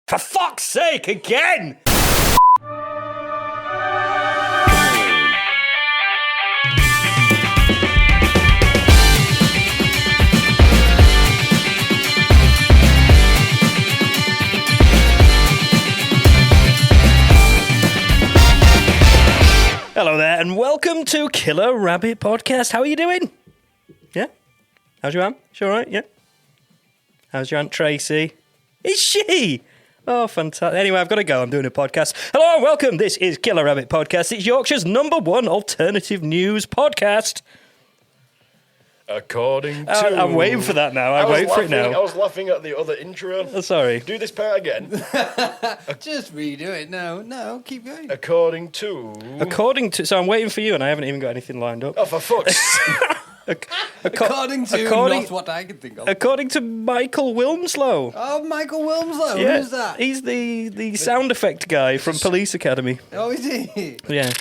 For fuck's sake, again! Hello there, and welcome to Killer Rabbit Podcast. How are you doing? Yeah? How's your aunt? She all right? Yeah? How's your Aunt Tracy? Is she? Oh, fantastic. Anyway, I've got to go. I'm doing a podcast. Hello and welcome. This is Killer Rabbit Podcast. It's Yorkshire's #1 alternative news podcast. According to... I'm waiting for that now. I'm waiting for it now. I was laughing at the other intro. Oh, sorry. Do this part again. Just redo it. No, keep going. According to... So I'm waiting for you and I haven't even got anything lined up. Oh, for fuck's sake. According to not what I can think of. According to Michael WINSLOW. Oh, Michael WINSLOW. Yeah, Who's that? He's the sound effect guy from Police Academy. Oh, is he? Yeah.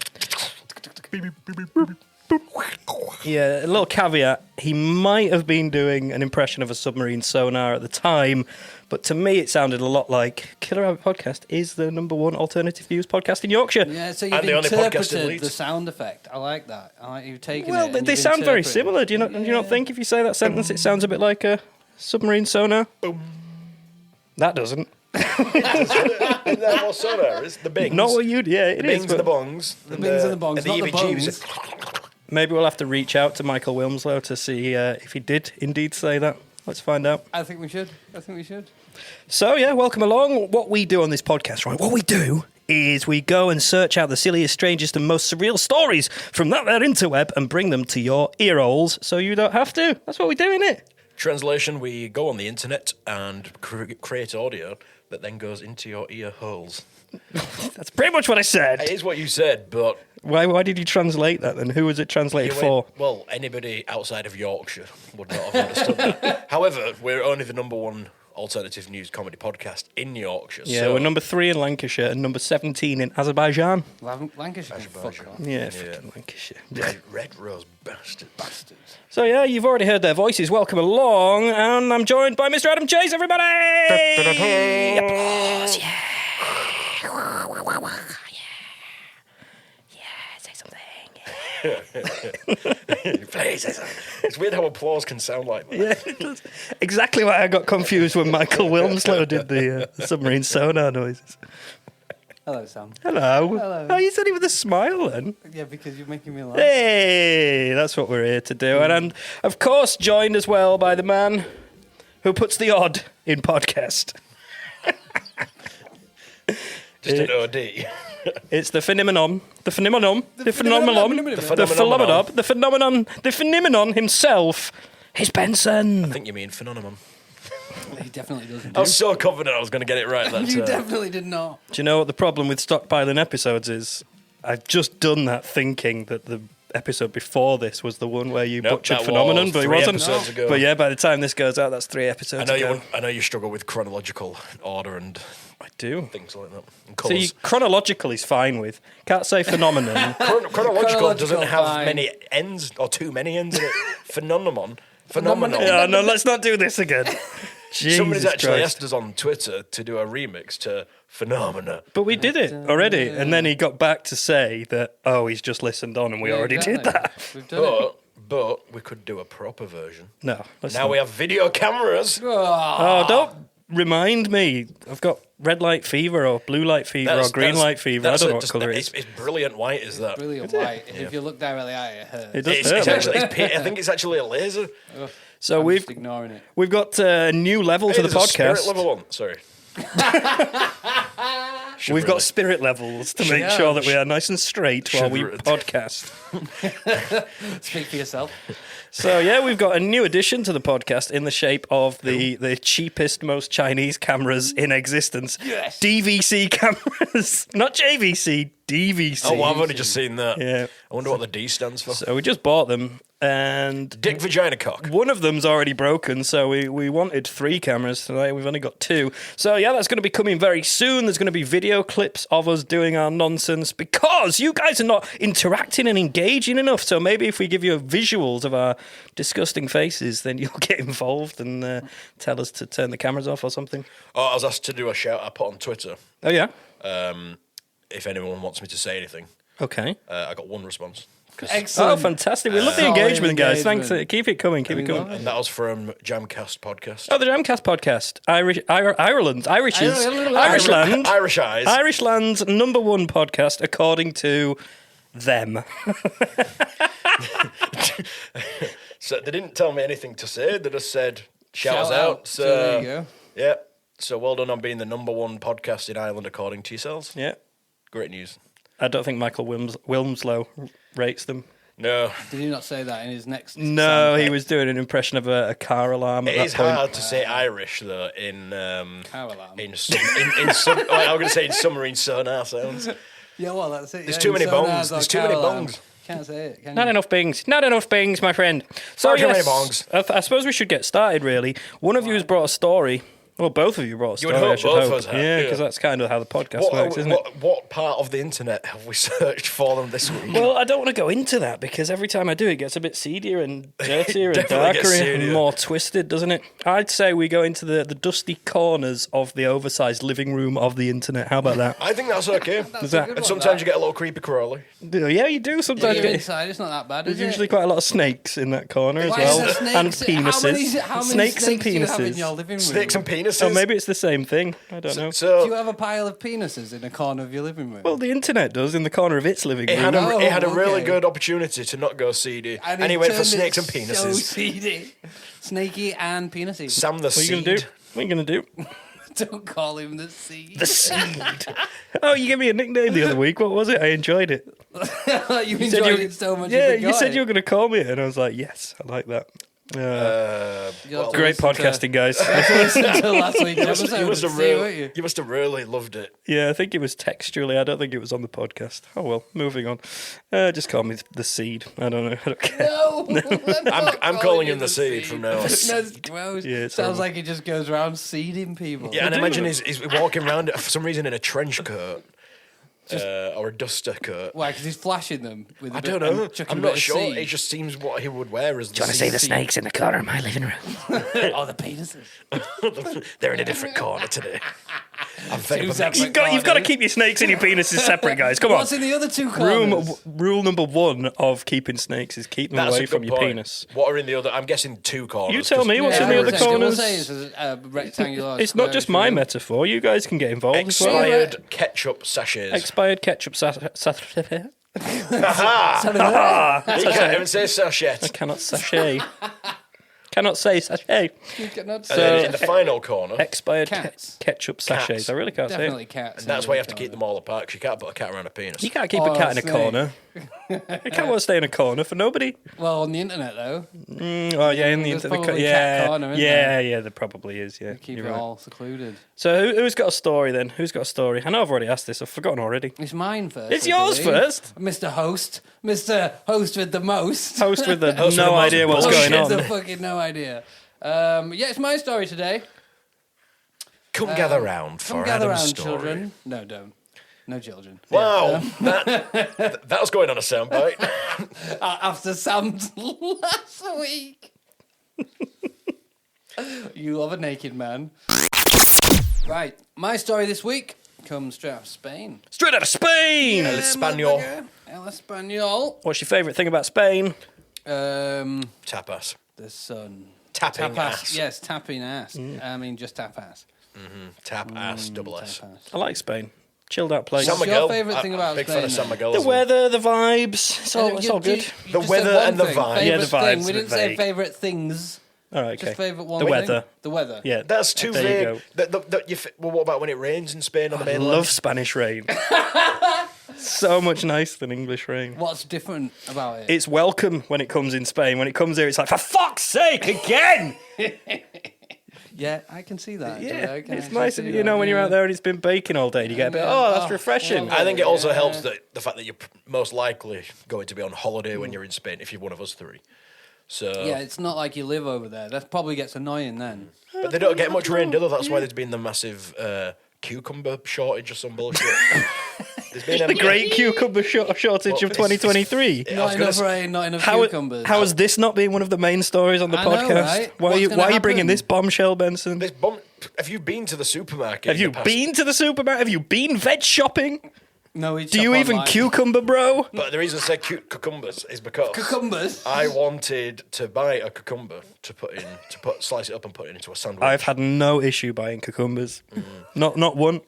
Yeah, a little caveat. He might have been doing an impression of a submarine sonar at the time, but to me it sounded a lot like Killer Rabbit Podcast is the #1 alternative news podcast in Yorkshire. Yeah, so you've And the only podcast in interpreted Leeds. the sound effect. I like that. I like you've taken it. Well, and they you've sound very interpreted. similar. Do you not think if you say that sentence it sounds a bit like a submarine sonar? Boom. That doesn't. Isn't that what sonar is? The bings. Not what you'd. Yeah, it the is. bings and the bongs. The bings and the bongs, not the bongs. Maybe we'll have to reach out to Michael WINSLOW to see if he did indeed say that. Let's find out. I think we should. So, yeah, welcome along. What we do on this podcast, right? What we do is we go and search out the silliest, strangest and most surreal stories from that there interweb and bring them to your ear holes so you don't have to. That's what we do, innit? Translation, we go on the internet and create audio that then goes into your ear holes. That's pretty much what I said. It is what you said, but... Why did you translate that then? Who was it translated for? Well, anybody outside of Yorkshire would not have understood that. However, we're only the #1 alternative news comedy podcast in Yorkshire. Yeah, so we're #3 in Lancashire and #17 in Azerbaijan. Lancashire. Azerbaijan. Fuck off. Yeah, fucking Lancashire. Red Rose bastards. So, yeah, you've already heard their voices. Welcome along. And I'm joined by Mr. Adam Chase, everybody! Applause, yeah. Say something. Please, it's weird how applause can sound like that. Yeah, exactly why I got confused when Michael WINSLOW did the submarine sonar noises. Hello, Sam. Hello. Hello. Oh, you said it with a smile then. Yeah, because you're making me laugh. Hey, that's what we're here to do. And of course, joined as well by the man who puts the odd in podcast. Just an OD. It's the phenomenon himself. It's Benson. I think you mean phenomenon. He definitely doesn't. I was so confident I was going to get it right that You definitely did not. Do you know what the problem with stockpiling episodes is? I've just done that thinking that the episode before this was the one where you butchered that phenomenon, was but it 3 wasn't. episodes ago. But yeah, by the time this goes out, that's 3 episodes ago. I know you struggle with chronological order and I do. things like that. And See, colours. chronological is fine with. Can't say phenomenon. Chronological doesn't have fine. many ends or too many ends in it. Phenomenon. Yeah, no, let's not do this again. Somebody's Jesus actually Christ. asked us on Twitter to do a remix to Phenomena. But we did it already, and then he got back to say that, he's just listened on and we already did that. We've done it. But we could do a proper version. No. Now we have video cameras. Oh, don't remind me. I've got red light fever or blue light fever or green light fever. I don't know what colour it is. It's brilliant white, is that? Brilliant white. If you look directly at it, it hurts. It does It's hurt. actually, I think it's actually a laser. So I'm just ignoring it. we've got a new level to the There's a spirit podcast. level one. Sorry. We've got spirit levels to make sure that we are nice and straight while we Shivered. podcast. Speak for yourself. So, yeah, we've got a new addition to the podcast in the shape of the cheapest, most Chinese cameras in existence. Yes. DVC cameras. Not JVC, DVC. Oh, well, I've only just seen that. Yeah. I wonder what the D stands for. So we just bought them, and Dick, vagina, cock. one of them's already broken, so we wanted 3 cameras tonight. We've only got 2. So yeah, that's going to be coming very soon. There's going to be video clips of us doing our nonsense because you guys are not interacting and engaging enough. So maybe if we give you visuals of our disgusting faces, then you'll get involved and tell us to turn the cameras off or something. Oh, I was asked to do a shout I put on Twitter. Oh yeah. If anyone wants me to say anything. Okay. I got 1 response. Excellent. Oh, fantastic. We love the Solid engagement, guys. engagement. Thanks. Keep it coming. Keep it coming. And that was from Jamcast Podcast. Oh, the Jamcast podcast. Ireland's Irish Eyes. Irishland's #1 podcast, according to them. So they didn't tell me anything to say. They just said, shout us Shout out. So there you go. yeah. So well done on being the #1 podcast in Ireland, according to yourselves. Yeah. Great news. I don't think Michael Wilmslow rates them. No. Did he not say that in his next? No, sound he bite? was doing an impression of a car alarm at It that is point. hard to say Irish though in Car alarm. in some I'm going to say in submarine sonar sounds. Yeah, well, that's it. There's yeah, too many sonars bongs. or There's too car many alarms. bongs. Can't say it. Can Not you? enough bings. Not enough bings, my friend. So Far too many yes, bongs. I suppose we should get started, really. One of you has brought a story. Well, both of you brought a You story, would I hope should both hope. of us have, Yeah, yeah. because that's kind of how the podcast works, isn't it? What part of the internet have we searched for them this week? Well, I don't want to go into that because every time I do, it gets a bit seedier and dirtier and Definitely gets darker and seedier. more twisted, doesn't it? I'd say we go into the dusty corners of the oversized living room of the internet. How about that? I think that's okay. Is that- And sometimes you get a little creepy crawly. Yeah, you do Yeah, sometimes. you're Get, inside. It's not that bad. there's Is usually it? quite a lot of snakes in that corner as Why well, is there and snakes? penises. How many snakes and do you have in your penises. living room? Snakes and penises. Oh, maybe it's the same thing. I don't know. Do So you have a pile of penises in a corner of your living room? Well, the internet does in the corner of its living it room. had a really okay. good opportunity to not go seedy. And And he it went for turned snakes it and So penises. seedy. Snaky and penises. Sam the What are you Seed. going to do? What are you going to do? Don't call him the seed. The seed. Oh, you gave me a nickname the other week. What was it? I enjoyed it. You You said enjoyed you- it so much. Yeah, you you said forgot you were it. going to call me it, and I was like, yes, I like that. You'll have to Great listen to- podcasting, guys. Listen to last week's You episode. must have See, really, won't you? you must have really loved it. Yeah, I think it was textually. I don't think it was on the podcast. Oh, well, moving on. Just call me the seed. I don't know. I don't care. No, I'm calling him the seed from now on. That's gross. Yeah, it's Sounds horrible. like he just goes around seeding people. Yeah, and do. imagine he's walking around for some reason in a trench coat or a duster coat. Why? Because he's flashing them with. I don't know. I'm not sure. Seed. It just seems what he would wear as the the snakes in the corner of my living room? Oh, the penises. They're in a different corner today. I'm fed Two up of separate mixing. You've got to keep your snakes and your penises separate, guys. Come on. What's in the other two corners? Rule number 1 of keeping snakes is keep them That's away a from good your point. penis. What are in the other? I'm guessing 2 corners. You tell me what's Yeah, in the we'll other say- We'll corners. say it's a rectangular. It's not square, just if my you will. metaphor. You guys can get involved as well. Expired ketchup sachets. Expired ketchup You can't even say sachet. cannot sachet. Cannot say sachet. You cannot And then say in the final corner, Expired Cats. ketchup sachets. Cats. I really can't definitely say it. cats. and that's why you have to keep them all apart because you can't put a cat around a penis. You can't keep Oh, a cat in a snake. corner. A cat won't stay in a corner for nobody. Well, on the internet though, Oh yeah, in the There's internet. probably a Yeah, cat corner, isn't yeah, there probably is. Yeah, keep you're it right. all secluded. So who's got a story then? Who's got a story? I know I've already asked this. I've forgotten already. It's mine first. It's I yours believe. first. Mr. Host, Mr. Host with the most. Host with the Host with no the most idea what's bullshit. going With the on. fucking no idea. Yeah, it's my story today. Come gather round for Come gather Adam's round, story. children. No, don't. No children. Wow, that was going on a soundbite. After Sam's last week. You love a naked man. Right, my story this week comes straight out of Spain. Straight out of Spain. El Espanol. El Espanol. What's your favourite thing about Spain? Tapas. The sun. Tapping Tapas. ass. Yes, tapping ass. I mean, just tap ass. Tap ass, double S. Tap ass. I like Spain. Chilled out place. What's San your Miguel. favourite thing about Big Spain, fan of San then? Miguel. The as well. weather, the vibes. It's all, You good. just The said weather one and the thing. vibe. Yeah, the Favourite vibe's thing. We a bit didn't say vague. favourite things. All right, okay. Just favourite one The thing. weather. The weather. Yeah, That's too there you vague. go. Well, what about when it rains in Spain on the I mainland? love Spanish rain. So much nicer than English rain. What's different about it? It's welcome when it comes in Spain. When it comes here, it's like, for fuck's sake, again! Yeah, I can see that. Actually. Yeah, I can it's actually nice. see You that, know, when you're yeah. out there and it's been baking all day, and you get a bit, that's refreshing. well, I think it also Yeah. helps that the fact that you're most likely going to be on holiday when you're in Spain if you're one of us three. So, Yeah, it's not like you live over there. That probably gets annoying then. but they don't get much rain, do they? That's why there's been the massive cucumber shortage or some bullshit. There's been The great cucumber shortage of 2023. I was Not gonna enough say- rain, not enough How cucumbers. has this not been one of the main stories on the I know, podcast? right? Why What's gonna are you bringing happen? this bombshell, Benson? This bomb. Have you been to the supermarket? Have in you the past- been to the supermarket? Have you been veg shopping? No, we Do you shop even online. cucumber, bro? But the reason I said cucumbers is because Cucumbers? I wanted to buy a cucumber to slice it up and put it into a sandwich. I've had no issue buying cucumbers. Not one.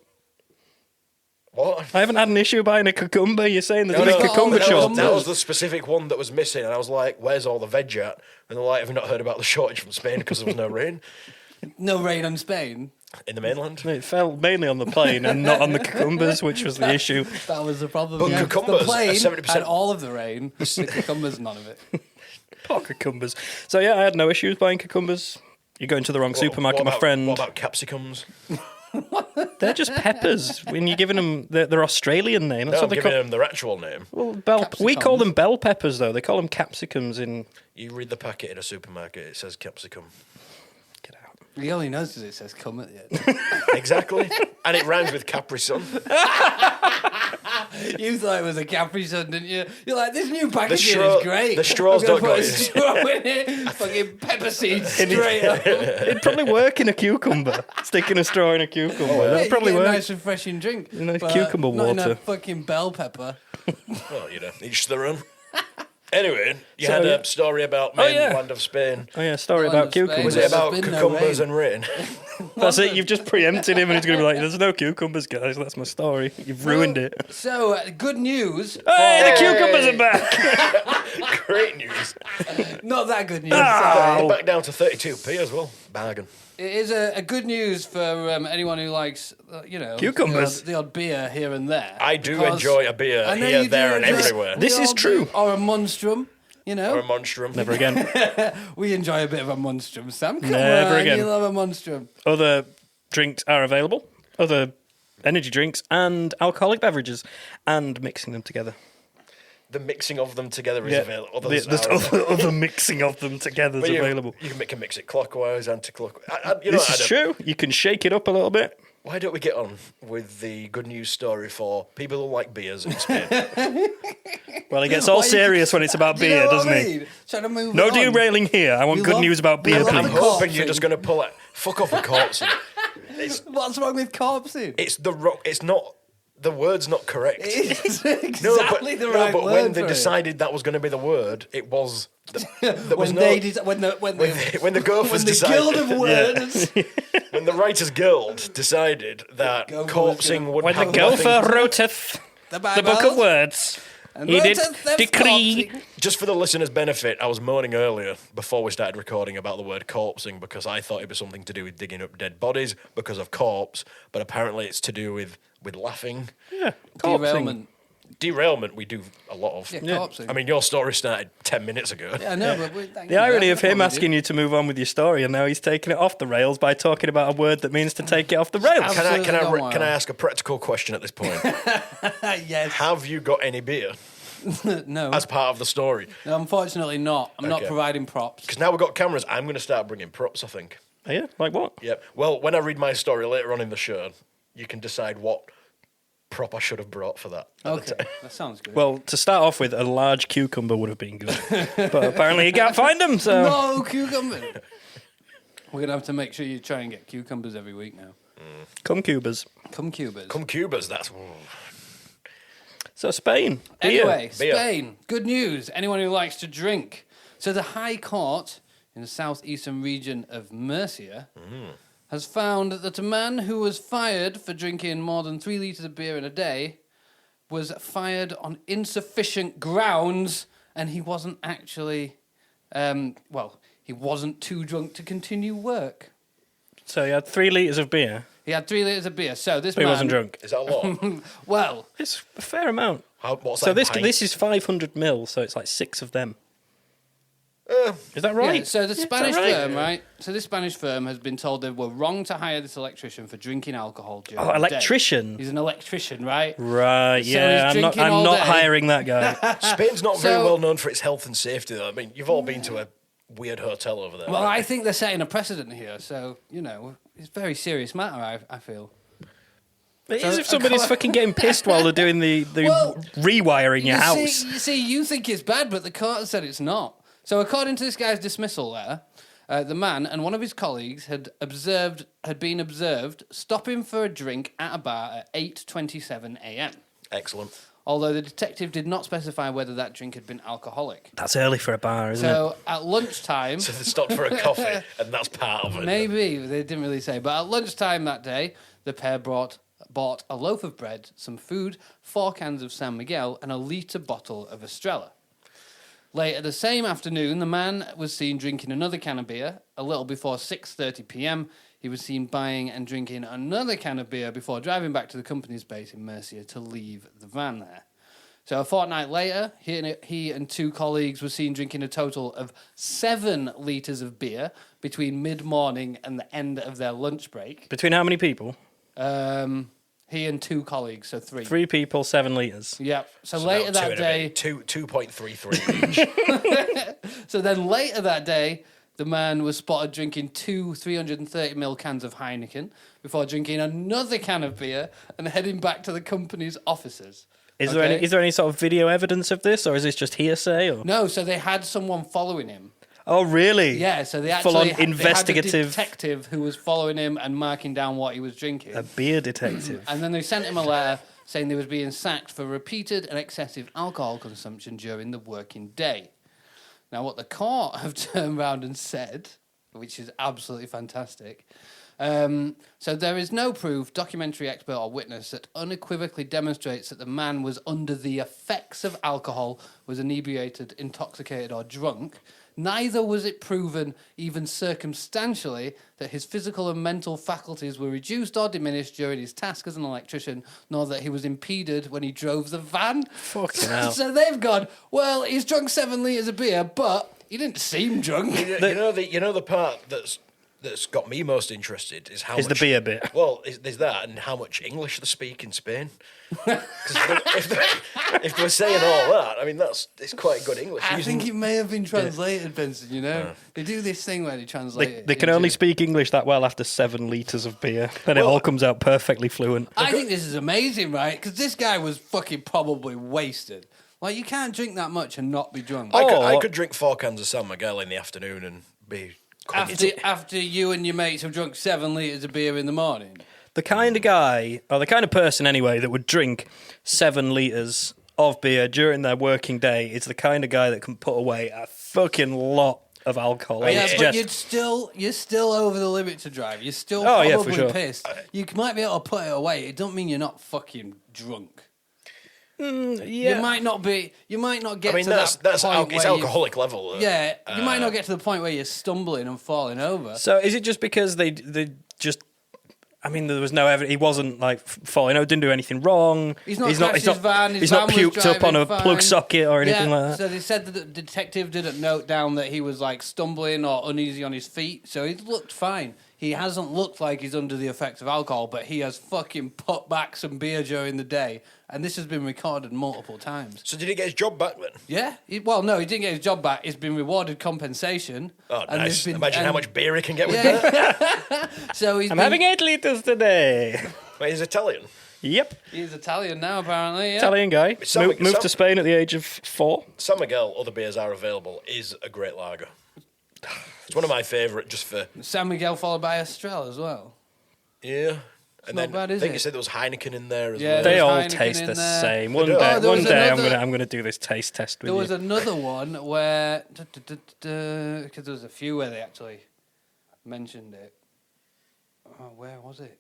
what? I haven't had an issue buying a cucumber. You're saying there's No, a no, cucumber that was, shortage. that was the specific one that was missing, and I was like, "Where's all the veg at?" And they're like, "Have you not heard about the shortage from Spain because there was no rain No rain in Spain. in the mainland?" It fell mainly on the plane and not on the cucumbers, which was the issue. That was the problem. But yeah. cucumbers the are plane 70%. had all of the rain. The cucumbers, none of it. Poor cucumbers. So yeah, I had no issues buying cucumbers. You're going to the wrong supermarket, my friend. What about capsicums? They're just peppers. When you're giving them their Australian name, that's No, I'm what they giving call. them their actual name. Well, we call Capsicums. them bell peppers, though. They call them capsicums in. You read the packet in a supermarket; it says capsicum. Get out. He only knows because it says "come" at the end. Exactly, and it rhymes with Capri Sun. You thought it was a Capri Sun, didn't you? You're like, this new packaging straw- is great. the straws I'm gonna don't put go a in. straw in it. Fucking pepper seeds straight up. It'd probably work in a cucumber. Sticking a straw in a cucumber. Yeah, That'd you probably get a work. nice refreshing drink. Nice but cucumber not in water. a fucking bell pepper. Well, each their own. Anyway, you So, had yeah. a story about Oh, yeah. mainland of Spain. Oh yeah, story Land about of Spain. cucumbers. Was it There's about been no cucumbers rain. and rain? That's it. You've just preempted him, and he's going to be like, "There's no cucumbers, guys. That's my story. You've ruined it." So, good news. Hey, the cucumbers are back. Great news. Not that good news. Oh. Back down to 32p as well. Bargain. It is a good news for anyone who likes, Cucumbers. the odd beer here and there. I do because enjoy a beer I know here, you there, do and enjoy- everywhere. This we is all true. do. Or a monstrum, Or a monstrum. Never again. We enjoy a bit of a monstrum, Sam. Come Never on, again. you love a monstrum. Other drinks are available. Other energy drinks and alcoholic beverages, and mixing them together. The mixing of them together is available. Others There's are other mixing of them together is But available. You can mix it clockwise, anti-clockwise. This is true. You can shake it up a little bit. Why don't we get on with the good news story for people who like beers in Spain? Well, it gets all Why you- serious when it's about Do you beer, know what doesn't I it? mean? Trying to move No it on. derailing here. I want We good love- news about we beer, love I'm please. the hoping you're corpsing. just going to pull it. Fuck off with corpsing. What's wrong with corpsing? It's the wrong. It's not. The word's not correct. It's No, exactly the right but word when they for it. decided that was going to be the word, it was. There was when no. they when the when the Gophers when the decided, Guild of Words when the Writers Guild decided that Gopher was corpsing gonna- would When the have gopher nothing- wroteth the the book of words, and he did writeth them decree. corpsing. Just for the listeners' benefit, I was moaning earlier before we started recording about the word corpsing because I thought it was something to do with digging up dead bodies because of corpse, but apparently it's to do with laughing. Yeah, corpsing. Derailment. Derailment we do a lot of. Yeah, corpsing. I mean, your story started 10 minutes ago. Yeah, I know, but The irony of him asking you to move on with your story, and now he's taking it off the rails by talking about a word that means to take it off the rails. Absolutely Can gone I wild. ask a practical question at this point? Yes. Have you got any beer No. as part of the story? No, unfortunately not. I'm not Okay. providing props. Because now we've got cameras, I'm going to start bringing props, I think. Oh, yeah, like what? Yep. Well, when I read my story later on in the show, you can decide what prop I should have brought for that. at the Okay, time. that sounds good. Well, to start off with, a large cucumber would have been good, but apparently he can't find them. So no cucumber. We're gonna have to make sure you try and get cucumbers every week now. come Cubas. Come Cubas. Come Cubas, that's... So Spain. Beer. Anyway, Beer. Spain. Good news. Anyone who likes to drink. So the High Court in the southeastern region of Murcia has found that a man who was fired for drinking more than 3 litres of beer in a day was fired on insufficient grounds, and he wasn't actually, he wasn't too drunk to continue work. So he had 3 litres of beer, He had 3 litres of beer. So this but he man wasn't drunk. Is that a lot? Well, It's a fair amount. What's So that this in this pints? is 500 mil, so it's like 6 of them. Is that right? Yeah, so the Spanish right? firm, right? So this Spanish firm has been told they were wrong to hire this electrician for drinking alcohol during the day. Electrician. He's an electrician, right? Right. So Yeah. he's I'm not. drinking I'm all not day. hiring that guy. Spain's not very So- well known for its health and safety, though. I mean, you've all been to a weird hotel over there. Well, right? I think they're setting a precedent here. So, you know, it's a very serious matter, I feel. It So- is if somebody's fucking getting pissed while they're doing the Well, rewiring your house. You think it's bad, but the court said it's not. So, according to this guy's dismissal letter, the man and one of his colleagues had been observed stopping for a drink at a bar at 8:27 a.m. Excellent. Although the detective did not specify whether that drink had been alcoholic. That's early for a bar, isn't it? So, at lunchtime, So they stopped for a coffee, and that's part of it. maybe they didn't really say, but at lunchtime that day, the pair bought a loaf of bread, some food, 4 cans of San Miguel, and a litre bottle of Estrella. Later the same afternoon, the man was seen drinking another can of beer. A little before 6:30 p.m., he was seen buying and drinking another can of beer before driving back to the company's base in Murcia to leave the van there. So a fortnight later, he and 2 colleagues were seen drinking a total of 7 litres of beer between mid-morning and the end of their lunch break. Between how many people? He and 2 colleagues, so 3. 3 people, 7 litres. Yep. So So later now that two in a day, minute. 2.33 each. so then later that day, the man was spotted drinking 2 330ml cans of Heineken before drinking another can of beer and heading back to the company's offices. Is Okay? there any sort of video evidence of this, or is this just hearsay? Or? No, so they had someone following him. Oh, really? Yeah, so they Full-on actually they had a investigative- detective who was following him and marking down what he was drinking. A beer detective. And then they sent him a letter saying they was being sacked for repeated and excessive alcohol consumption during the working day. Now, what the court have turned around and said, which is absolutely fantastic, so there is no proof, documentary expert or witness, that unequivocally demonstrates that the man was under the effects of alcohol, was inebriated, intoxicated or drunk. Neither was it proven, even circumstantially, that his physical and mental faculties were reduced or diminished during his task as an electrician, nor that he was impeded when he drove the van. Fucking hell. So they've gone, well, he's drunk 7 litres of beer, but he didn't seem drunk. You know the part that's got me most interested is how Is much the beer bit. Well, there's that, and how much English they speak in Spain. 'Cause if they're saying all that, I mean it's quite good English. I using- think it may have been translated, Benson, you know? They do this thing where they translate it. They can into- only speak English that well after 7 litres of beer. Then it all comes out perfectly fluent. I think this is amazing, right? Because this guy was fucking probably wasted. Like, you can't drink that much and not be drunk. I could drink 4 cans of San Miguel in the afternoon and be. After you and your mates have drunk 7 litres of beer in the morning. The kind of guy, or the kind of person anyway, that would drink 7 litres of beer during their working day is the kind of guy that can put away a fucking lot of alcohol. Yeah, It's but just- you're still over the limit to drive. You're still Oh, yeah, for probably sure. pissed. You might be able to put it away. It don't mean you're not fucking drunk. yeah. You might not be. You might not get I mean, to that's that point it's where you- alcoholic level. Yeah, you might not get to the point where you're stumbling and falling over. So is it just because they just? I mean, there was no evidence. He wasn't like falling out. Didn't do anything wrong. He's not crashed his van. His He's not van was puked up on a driving plug fine. socket or anything Yeah, like that. So they said that the detective didn't note down that he was like stumbling or uneasy on his feet. So he looked fine. He hasn't looked like he's under the effects of alcohol, but he has fucking put back some beer during the day, and this has been recorded multiple times. So did he get his job back then? Yeah. Well, no, he didn't get his job back. He's been rewarded compensation. Oh, and nice. there's been- Imagine how and- much beer he can get with that. So he's I'm been- having 8 litres today. Wait, he's Italian. Yep, He's Italian now, apparently. Yeah. Italian guy. Some- Moved some- to Spain at the age of 4. San Miguel, other beers are available, is a great lager. It's one of my favourite, just for San Miguel followed by Estrella as well. yeah. And not then bad, I is think it? you said there was Heineken in there as Yeah, well. They There's all Heineken taste in the there. same. Oh, there One was day another- I'm gonna do this taste test with There you. was another one where, because there was a few where they actually mentioned it. Oh, where was it?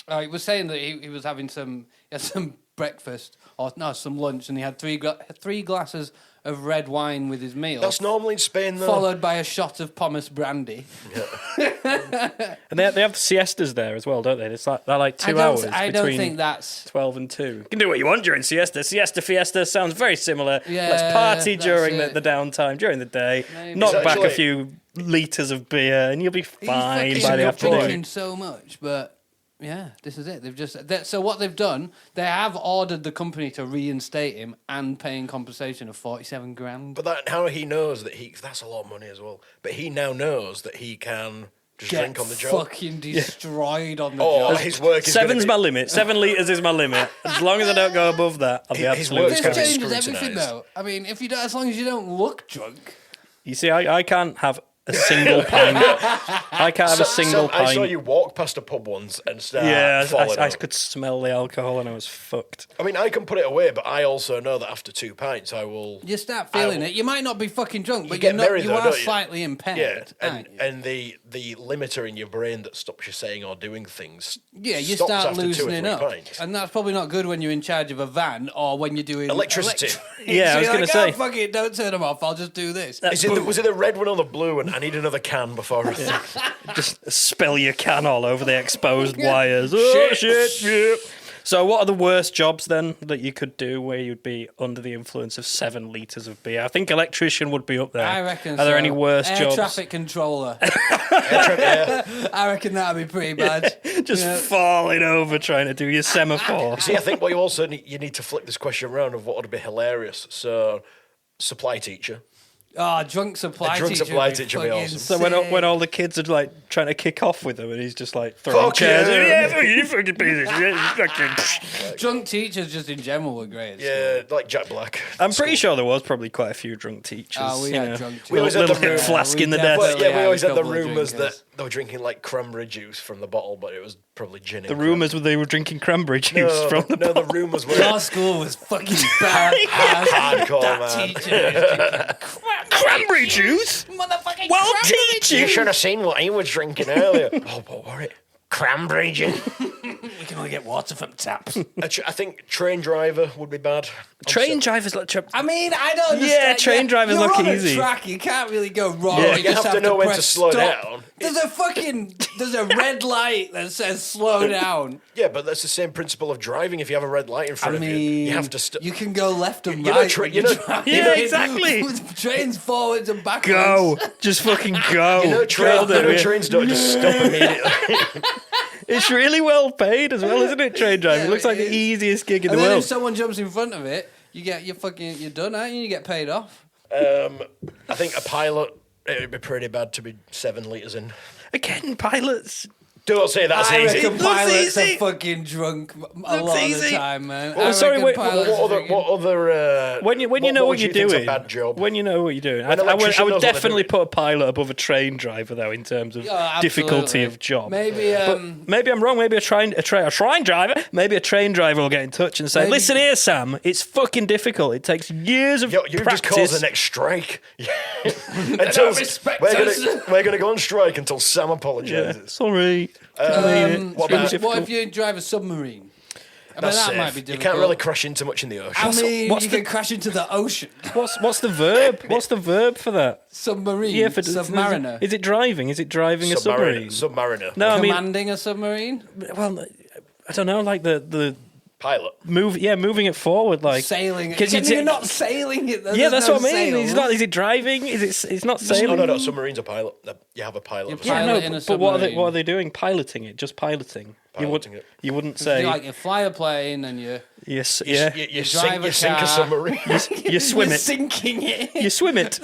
Oh, he was saying that he was having he had some breakfast, or no, some lunch, and he had three glasses of red wine with his meal. That's normally in Spain, though. Followed by a shot of Pomace brandy. And they have siestas there as well, don't they? It's like they're like 2 hours. I don't think that's 12 and 2. You can do what you want during siesta. Siesta, fiesta sounds very similar. Yeah, Let's party that's during it. the downtime, during the day. Maybe. Knock It's back a actually- few litres of beer and you'll be fine He's by the fucking afternoon. drinking so much, but yeah, this is it. So what they've done, they have ordered the company to reinstate him and paying compensation of 47 grand. But how he knows that that's a lot of money as well. But he now knows that he can just Get drink on the job. fucking destroyed on the Oh, job. his work is Seven's my gonna limit. 7 litres is my limit. As long as I don't go above that, I'll be His absolutely work's This gonna be fine. changes everything, scrutinised. though. I mean, as long as you don't look drunk. You see, I can't have a single pint. I can't have a single I saw pint. you walk past a pub once and start Yeah, falling I out. could smell the alcohol and I was fucked. I mean, I can put it away, but I also know that after 2 pints, I will... You start feeling it. You might not be fucking drunk, but get you're not, merry you though, are don't you? slightly impaired. Yeah, aren't you? and the limiter in your brain that stops you saying or doing things Yeah, you stops start after 2 or loosening 3 up. pints. And that's probably not good when you're in charge of a van or when you're doing Electricity. Yeah, I was you're gonna like, say. Oh, fuck it, don't turn them off. I'll just do this. Was it the red one or the blue one? I need another can before I... Just spill your can all over the exposed wires. Oh, shit. Yeah. So what are the worst jobs then that you could do where you'd be under the influence of 7 litres of beer? I think electrician would be up there. I reckon Are there so. any worse Air jobs? traffic controller. Yeah. I reckon that'd be pretty bad. Just Yeah. falling over trying to do your semaphore. See, I think what you also need to flip this question around of what would be hilarious. So, supply teacher. Oh, drunk supply A drunk teacher. supply would be teacher would be fucking awesome. So when all the kids are like trying to kick off with him and he's just like throwing Fuck chairs. you. Yeah, fuck you fucking pieces. Yeah, you fucking... Drunk teachers just in general were great. at Yeah, like Jack Black. I'm pretty sure there was probably quite a few drunk teachers. Oh, we you had know. drunk teachers. We always had little the hip room. flask we in the definitely desk. Well, yeah, we always had the couple of rumours drinkers. that they were drinking like cranberry juice from the bottle, but it was probably gin. The rumours were they were drinking cranberry juice from the the rumours were Our school was fucking bad. hardcore, That man. teacher was drinking cranberry juice. motherfucking Well, cranberry teaching. You should have seen what he was drinking earlier. Oh, what were it? Cranberry juice. We can only get water from taps. I think train driver would be bad. Train drivers like I mean, I don't understand. Yeah, train drivers you're look on easy. A track, you can't really go wrong. Yeah, you you just have to know when to press slow stop. down. There's a red light that says slow down. Yeah, but that's the same principle of driving. If you have a red light in front of you, you have to stop. You can go left and You know, right. tra- when you you're know- driving. Yeah, exactly. Trains forwards and backwards. Go, just fucking go. You know, Killed it. trains don't just stop immediately. It's really well paid as well, isn't it? Train driving. Yeah, it looks like it the is. easiest gig in And the then world. if someone jumps in front of it, you're done, aren't you? You get paid off. I think a pilot, it would be pretty bad to be 7 litres in. Again, pilots. Don't say that's I easy. reckon Looks pilots easy. are fucking drunk a Looks lot of the easy. time, man. Oh, I sorry, reckon wait, pilots are drinking- What other? When you know what what would you're you think's doing, a bad job? when you know what you're doing, When I would electrician knows what they're definitely doing. put a pilot above a train driver, though, in terms of Yeah, difficulty absolutely. of job. Maybe, But maybe I'm wrong. Maybe a train driver. Maybe a train driver will get in touch and say, Maybe- "Listen here, Sam. It's fucking difficult. It takes years of You've just practice." caused the next strike. Until don't respect us. we're gonna go on strike until Sam Yeah, apologises. sorry. I mean, it's what really about- difficult. what if you drive a submarine? I mean, That's that might safe. be You difficult. can't really crash into much in the ocean. I mean, what's you the- can crash into the ocean. What's the verb? What's the verb for that? Submarine. Yeah, for Submariner. Is it driving? Is it driving a submarine? Submariner. No, I mean, Commanding a submarine. well, I don't know, like the Pilot. moving it forward, like Sailing. 'cause You're you not sailing it. Yeah, that's what I mean. Sails. He's not. Is it driving? It's not Oh sailing. no, submarine's a pilot. You have a pilot. of a Yeah, Yeah, submarine. Pilot in a but what are they? submarine. What are they doing? Piloting it? Just piloting. Piloting it. You wouldn't say. Like you fly a plane and you Yes. Yeah. You drive a sink a car. submarine. You swim you're it. sinking it. You swim it.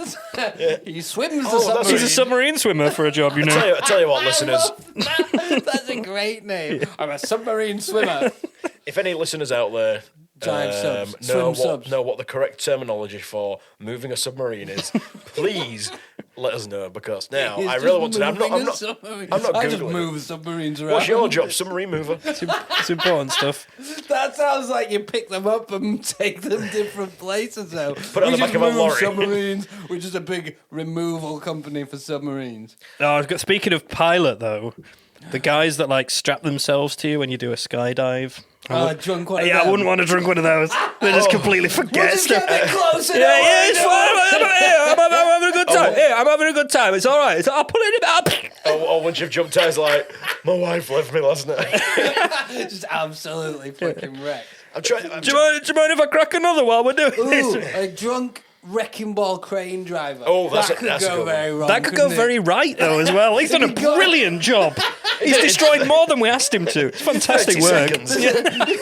He swims the Oh, that's- submarine. He's a submarine swimmer for a job, you know. I tell you what, I listeners. love that. That's a great name. I'm a submarine swimmer. If any listeners out there Dive subs. Swim subs. know what the correct terminology for moving a submarine is, please let us know, because now He's I just really want to know. moving a I'm not submarine. I'm not I just Googling it. move submarines around. What's your job, submarine mover? It's important stuff. That sounds like you pick them up and take them different places. Though. Put it on We the back just of a move lorry. submarines, which is a big removal company for submarines. Oh, speaking of pilot though, the guys that like strap themselves to you when you do a skydive. Drunk one of Yeah, I them. wouldn't want to drink one of those. They just completely forget We'll just stuff. get a bit closer. Yeah, it's fine. I'm having a good time. Yeah, I'm having a good time. It's all right. I'll put it up. Or once you've jumped out, it's like, my wife left me last night. Just absolutely fucking wrecked. Do you Do you mind if I crack another while we're doing Ooh, this? a drunk wrecking ball crane driver. Oh, that's that could a go good very wrong. That could go couldn't it? very right, though, as well. He's done a brilliant job. He's destroyed more than we asked him to. It's fantastic 30 work. seconds.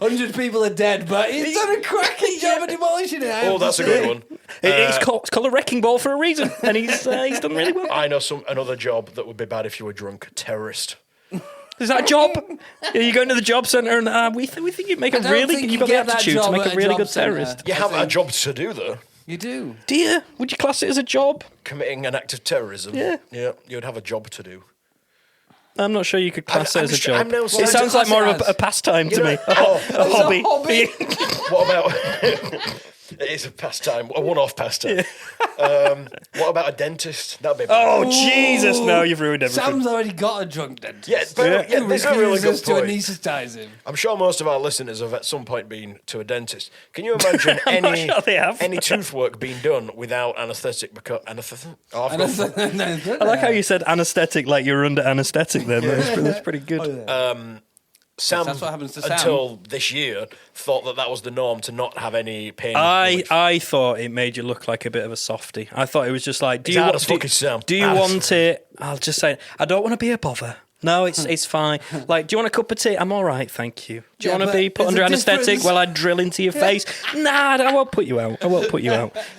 100 people are dead, but he's done a cracking job of demolishing it. Oh, that's a good one. It's called a wrecking ball for a reason, and he's done really well. I know another job that would be bad if you were drunk. Terrorist. Is that a job? Yeah, you go into the job centre and we think you'd make a you've got the aptitude to make a really good terrorist. You have a job to do, though. You do. Do you? Would you class it as a job? Committing an act of terrorism. Yeah. Yeah, you'd have a job to do. I'm not sure you could class it as a job. I'm It sounds like more of a pastime to me. A hobby. What about... It is a pastime, a one-off pastime. What about a dentist? That'd be bad. Oh, Jesus, no, you've ruined everything. Sam's already got a drunk dentist. Yeah, but Who there's a really good refuses to point. anaesthetise him. I'm sure most of our listeners have at some point been to a dentist. Can you imagine any sure they have. any tooth work being done without anaesthetic? Because I I like how you said anaesthetic like you were under anaesthetic then. That's pretty good. Sam, That's what happens to Sam. until this year, thought that was the norm to not have any pain. relief. I thought it made you look like a bit of a softie. I thought it was just like, do It's you hard want as fuck as Sam. Do you Hard as want it? I'll just say, I don't want to be a bother. No, it's fine. Like, do you want a cup of tea? I'm all right, thank you. Do you Yeah, want to but be put there's under a anaesthetic difference. while I drill into your face? Nah, I won't put you out.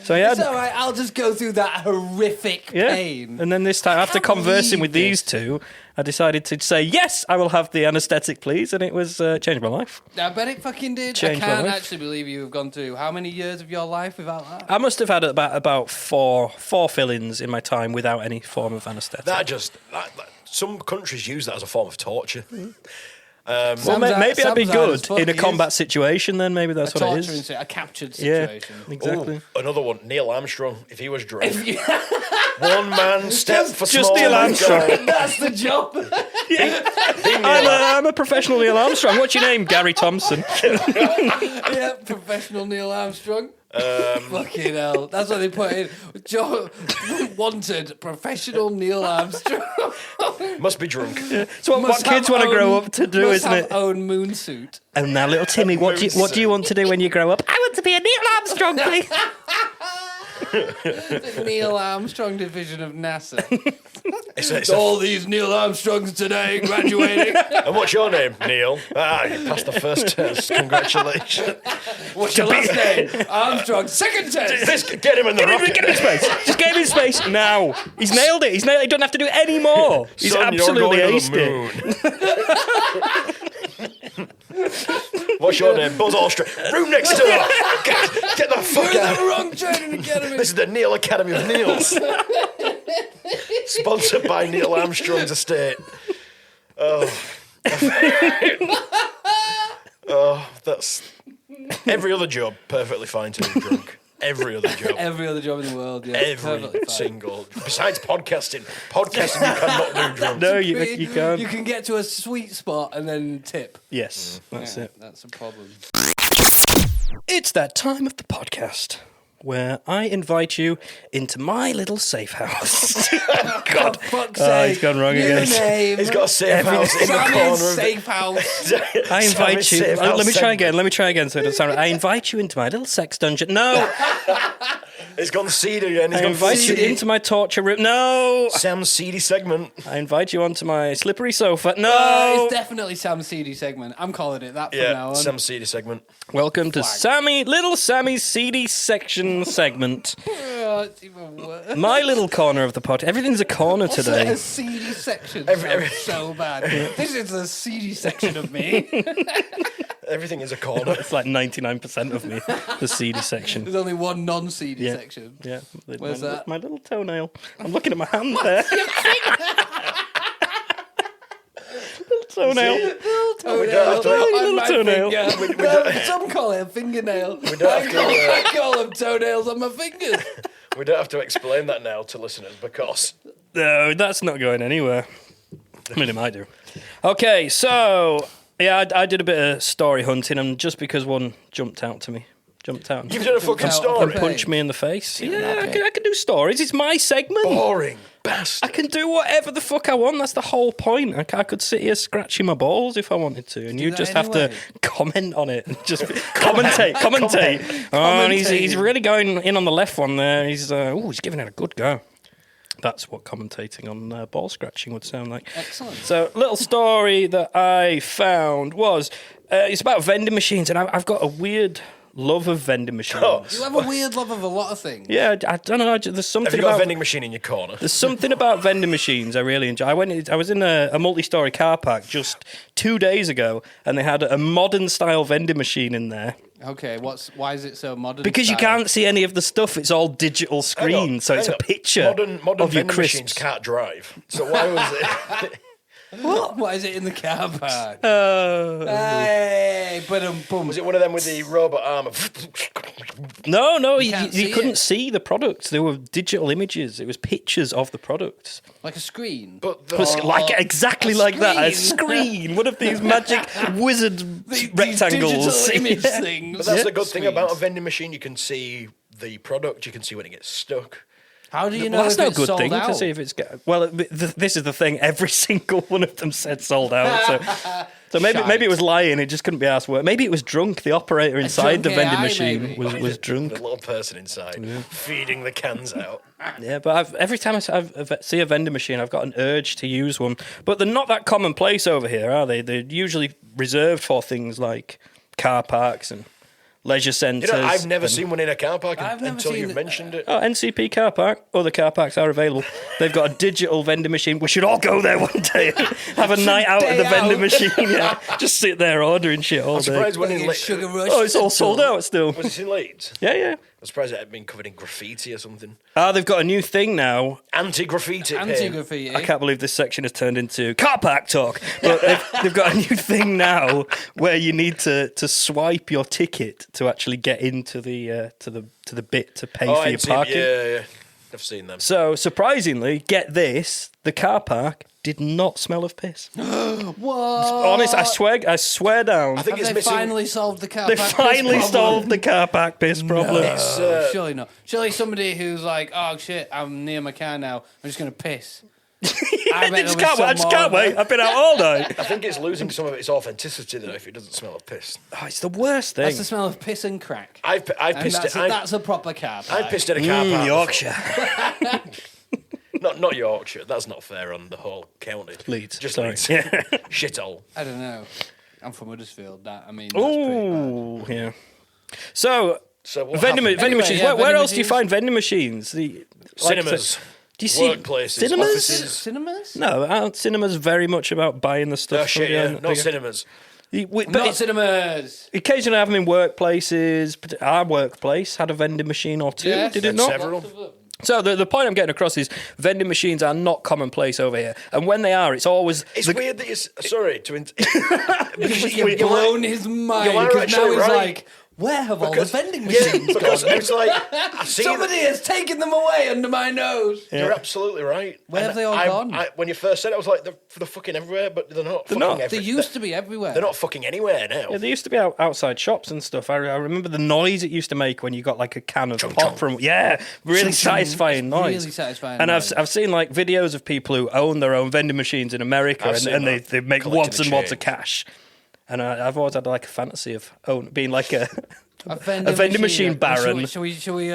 So yeah, It's all right, I'll just go through that horrific pain. And then this time, after can't conversing believe with these two, I decided to say, yes, I will have the anaesthetic, please. And it was changed my life. I bet it fucking did. Changed I my can't life. actually believe you have gone through how many years of your life without that? I must have had about four fill-ins in my time without any form of anaesthetic. Some countries use that as a form of torture. Well, maybe I'd be Sam's hard as good fuck, in a he combat is. situation then. Maybe that's A what it torturing, is. a captured Yeah, situation. exactly. Ooh, another one, Neil Armstrong. If he was drunk, one man step for just small Neil man Armstrong. God. That's the job. I'm a professional Neil Armstrong. What's your name? Gary Thompson. Yeah, professional Neil Armstrong. Fucking hell. That's what they put in. Wanted professional Neil Armstrong. Must be drunk. It's what kids want to grow up to do, isn't it? Own moon suit. Oh, now, little Timmy, what do you want to do when you grow up? I want to be a Neil Armstrong, please. The Neil Armstrong division of NASA. It's All these Neil Armstrongs today graduating. and what's your name, Neil? You passed the first test. Congratulations. What's your last name? Armstrong. Second test. Get him in the rocket. Get him in space. Just get him in space now. He's nailed it. He doesn't have to do it anymore. He's Son, absolutely you're going aced to it. the moon. What's your name? Buzz Aldrin. Room next door. Get the fuck You're out. the wrong training academy. This is the Neil Academy of Neils. Sponsored by Neil Armstrong's estate. That's every other job perfectly fine to be drunk. Every other job. Every other job in the world, yeah. Every perfectly fine. single. Besides podcasting. Podcasting you cannot do drunk. No, you can't. You can get to a sweet spot and then tip. Yes, that's Yeah, it. That's a problem. It's that time of the podcast where I invite you into my little safe house. God. For fuck's Oh, sake. he's gone wrong New again. name. He's got a safe house in the Sammy's corner of safe house. I invite Sammy's you. safe house Let me try segment. again. So it doesn't sound right. I invite you into my little sex dungeon. No, He's gone seedy again. He's I gone invite you seedy. into my torture room. No, Sam's seedy segment. I invite you onto my slippery sofa. It's No. definitely Sam's CD segment. I'm calling it that from now Yeah, on. Sam's seedy segment. Welcome to Little Sammy's seedy section segment. Oh, it's even worse. My little corner of the pod. Everything's a corner today. A seedy section. Every- So bad. This is the seedy section of me. Everything is a corner. It's like 99% of me, the seedy section. There's only one non-seedy Yeah. section. Yeah. Where's that? My little toenail. I'm looking at my hand there. Little toenail. Toenail. don't- On my toenail. finger. Some call it a fingernail. I call them toenails on my fingers. We don't have to explain that now to listeners because No, that's not going anywhere. I mean, it might do. Okay, so Yeah, I did a bit of story hunting, and just because one jumped out. You've done a fucking story. And punched me in the face. Yeah, I can do stories. It's my segment. Boring bastard. I can do whatever the fuck I want. That's the whole point. I could sit here scratching my balls if I wanted to, and you just have to comment on it and just commentate. Oh, and he's really going in on the left one there. He's giving it a good go. That's what commentating on ball scratching would sound like. Excellent. So, little story that I found was it's about vending machines, and I've got a weird love of vending machines. Oh. You have a weird love of a lot of things. Yeah, I don't know. There's something Have you got about a vending machine in your corner? There's something about vending machines I really enjoy. I was in a multi-story car park just 2 days ago, and they had a modern style vending machine in there. Okay, why is it so modern? Because you can't see any of the stuff. It's all digital screen, so it's a picture modern of your vending crisps. machines can't drive. So why was it? What is it in the car park? Uh, Hey, boom. Was it one of them with the robot arm? No, You can't you see couldn't it. see the products. They were digital images. It was pictures of the products. Like a screen. But Exactly like that. A screen. One of these magic wizard rectangles. Digital image Yeah. things. But that's the good thing Screens. about a vending machine. You can see the product. You can see when it gets stuck. How do you know Well, that's if no it's good sold thing out? to see if it's. Well, this is the thing. Every single one of them said sold out. So maybe it was lying. It just couldn't be asked. Maybe it was drunk. The operator inside the drunk vending AI, machine maybe. was drunk. The little person inside feeding the cans out. Yeah, but every time I see a vending machine, I've got an urge to use one. But they're not that commonplace over here, are they? They're usually reserved for things like car parks and leisure centres. You know, I've never seen one in a car park I've never until seen you mentioned it. Oh, NCP car park. Other car parks are available. They've got a digital vending machine. We should all go there one day. Have a night out at the day vending out. machine. Yeah, just sit there ordering shit all I'm day. surprised when Like in a Sugar Rush. Oh, it's all sold out still. Was it in Leeds? Yeah. I'm surprised it had been covered in graffiti or something. They've got a new thing now. Anti-graffiti. Anti-graffiti. I can't believe this section has turned into car park talk. But they've got a new thing now where you need to swipe your ticket to actually get into the to the bit to pay for your parking. Yeah. I've seen them. So surprisingly, get this: the car park did not smell of piss. What? Honest, I swear down. I think Have it's they missing. finally solved the car They park piss finally problem? solved the car park piss problem. It's, Surely not. Surely somebody who's like, oh shit, I'm near my car now. I'm just going to piss. I just can't wait. I've been out all night. I think it's losing some of its authenticity though if it doesn't smell of piss. Oh, it's the worst thing. That's the smell of piss and crack. I've And pissed that's, it. that's a proper car park. I pissed in a car park. before. Yorkshire. Not Yorkshire. That's not fair on the whole county. Leeds. Just Sorry. Leeds. Yeah. Shithole. I don't know. I'm from Huddersfield. That's pretty bad. Ooh, yeah. So, So what vending happened? machines. yeah, Where vending else do you machines. find vending machines? Cinemas. Do you see Workplaces. cinemas? Offices. Cinemas? No, aren't cinemas very much about buying the stuff? Oh shit, from yeah. the- Not cinemas. But Not cinemas. occasionally I have them in workplaces. But our workplace had a vending machine or two, Yes. did it not? Several. So the point I'm getting across is vending machines are not commonplace over here. And when they are, it's always... It's weird that you're... Sorry to... You've you're blown his mind. you are 'Cause now actually he's right. like, where have all the vending Yeah, machines because gone? it's like... I see Somebody has taken them away under my nose. You're absolutely right. Where And have they all gone? When you first said it, I was like, they're fucking everywhere, but they're not. They're not. They used to be everywhere. They're not fucking anywhere now. Yeah, they used to be outside shops and stuff. I remember the noise it used to make when you got like a can of Chunk, pop chunk. from... Yeah, really satisfying noise. Really satisfying. And noise. I've seen like videos of people who own their own vending machines in America, I've seen and that. they make Collecting wads the and wads of change. cash. And I've always had like a fantasy of being like a vending vending machine baron. Shall we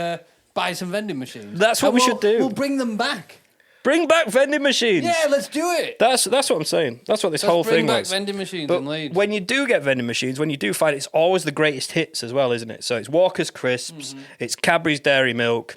buy some vending machines? That's what And we should do. We'll bring them back. Bring back vending machines. Yeah, let's do it. That's what I'm saying. That's what this whole Let's bring thing back was. vending machines But in Leeds. when you do get vending machines, when you do find it's always the greatest hits as well, isn't it? So it's Walker's Crisps, it's Cadbury's Dairy Milk,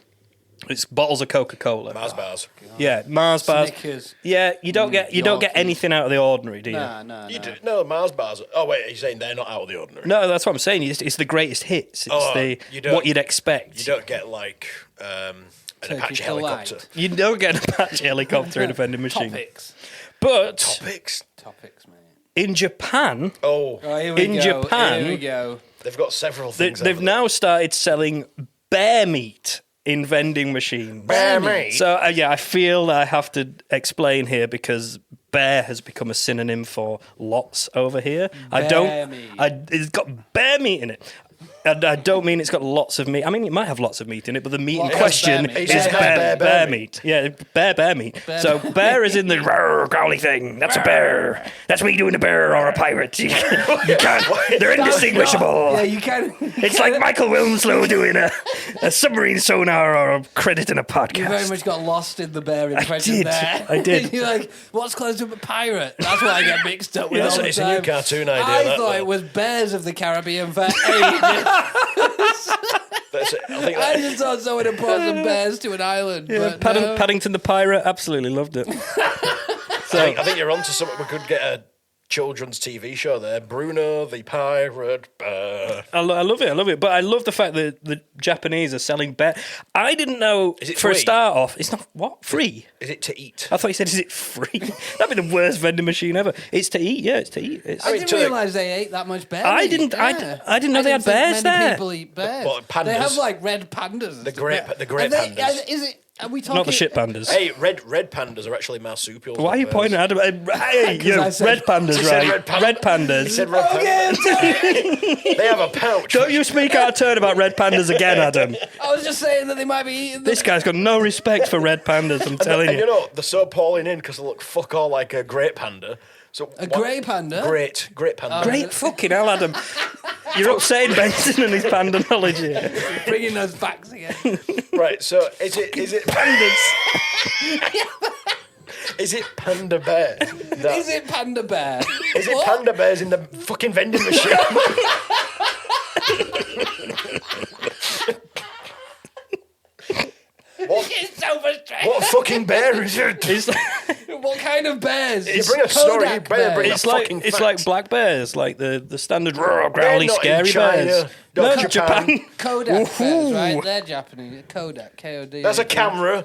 it's bottles of Coca-Cola. Mars bars. Yeah, Mars bars. Snickers. Yeah, you don't get Yorkies. anything out of the ordinary, do you? Nah. You do. No, Mars bars. Oh, wait, are you saying they're not out of the ordinary? No, that's what I'm saying. It's the greatest hits. It's you don't- what you'd expect. You don't get, like, an Apache Delight. helicopter. You don't get an Apache helicopter in a vending machine. Topics. But Topics, mate. in Japan, Oh, Oh, here we In go. Japan, Here we go. they've got several they, things. they've now started selling bear meat in vending machines. Bear meat? So, I feel I have to explain here because bear has become a synonym for lots over here. Bear meat. It's got bear meat in it. And I don't mean it's got lots of meat. I mean, it might have lots of meat in it, but the meat in question bear meat? is Yeah, bear meat. Yeah, bear meat. So bear is in the growly thing. That's a bear. That's me doing a bear or a pirate. You can't. They're indistinguishable. Yeah, you can. It's like Michael WINSLOW doing a submarine sonar or a credit in a podcast. You very much got lost in the bear impression did. there. I did. You're like, what's close to a pirate? That's what I get mixed up with all the It's a time. new cartoon idea. I thought it was Bears of the Caribbean for ages. That's it. I think I that, just thought someone had brought some bears to an island. Yeah, but no. Paddington the pirate, absolutely loved it. I think you're onto something. We could get a children's TV show there. Bruno the Pirate Bear. I love it. But I love the fact that the Japanese are selling bear. I didn't know, Is it for a free? start off, it's not, what? Free? Is it to eat? I thought you said, is it free? That'd be the worst vending machine ever. It's to eat, yeah, it's to eat. I mean, didn't to the- realise they ate that much bear I meat. didn't- I Yeah. didn't know they had think bears many there. people eat bears. What, pandas? They have like red pandas. The great Are they- pandas. Is it? Are we talking? Not the shit pandas. Hey, red pandas are actually marsupials. Why are you not pointing bears. at Adam? Hey, you I said- red pandas, He said right? red pan- Red He pandas. said red pandas. They have a pouch. Don't you speak out of turn about red pandas again, Adam. I was just saying that they might be eating them. This guy's got no respect for red pandas, I'm telling And you you. know, they're so appalling in because they look fuck all like a great panda. So A grey panda? Great panda. Great fucking hell, Adam. You're upsetting Benson and his panda knowledge here. Bringing those facts again. Right, so is it pandas? Is it panda bear? Is it panda bear? Is it What? panda bears in the fucking vending machine? It's so frustrating. What fucking bear is it? It's like, What kind of bears? You bring a story, you Kodak better bring bears. a fucking it's fact. like black bears, like the standard growly, not in scary China. bears. Not No, Japan. Japan. Kodak bears, Ooh. right? They're Japanese. Kodak, K-O-D. That's a camera.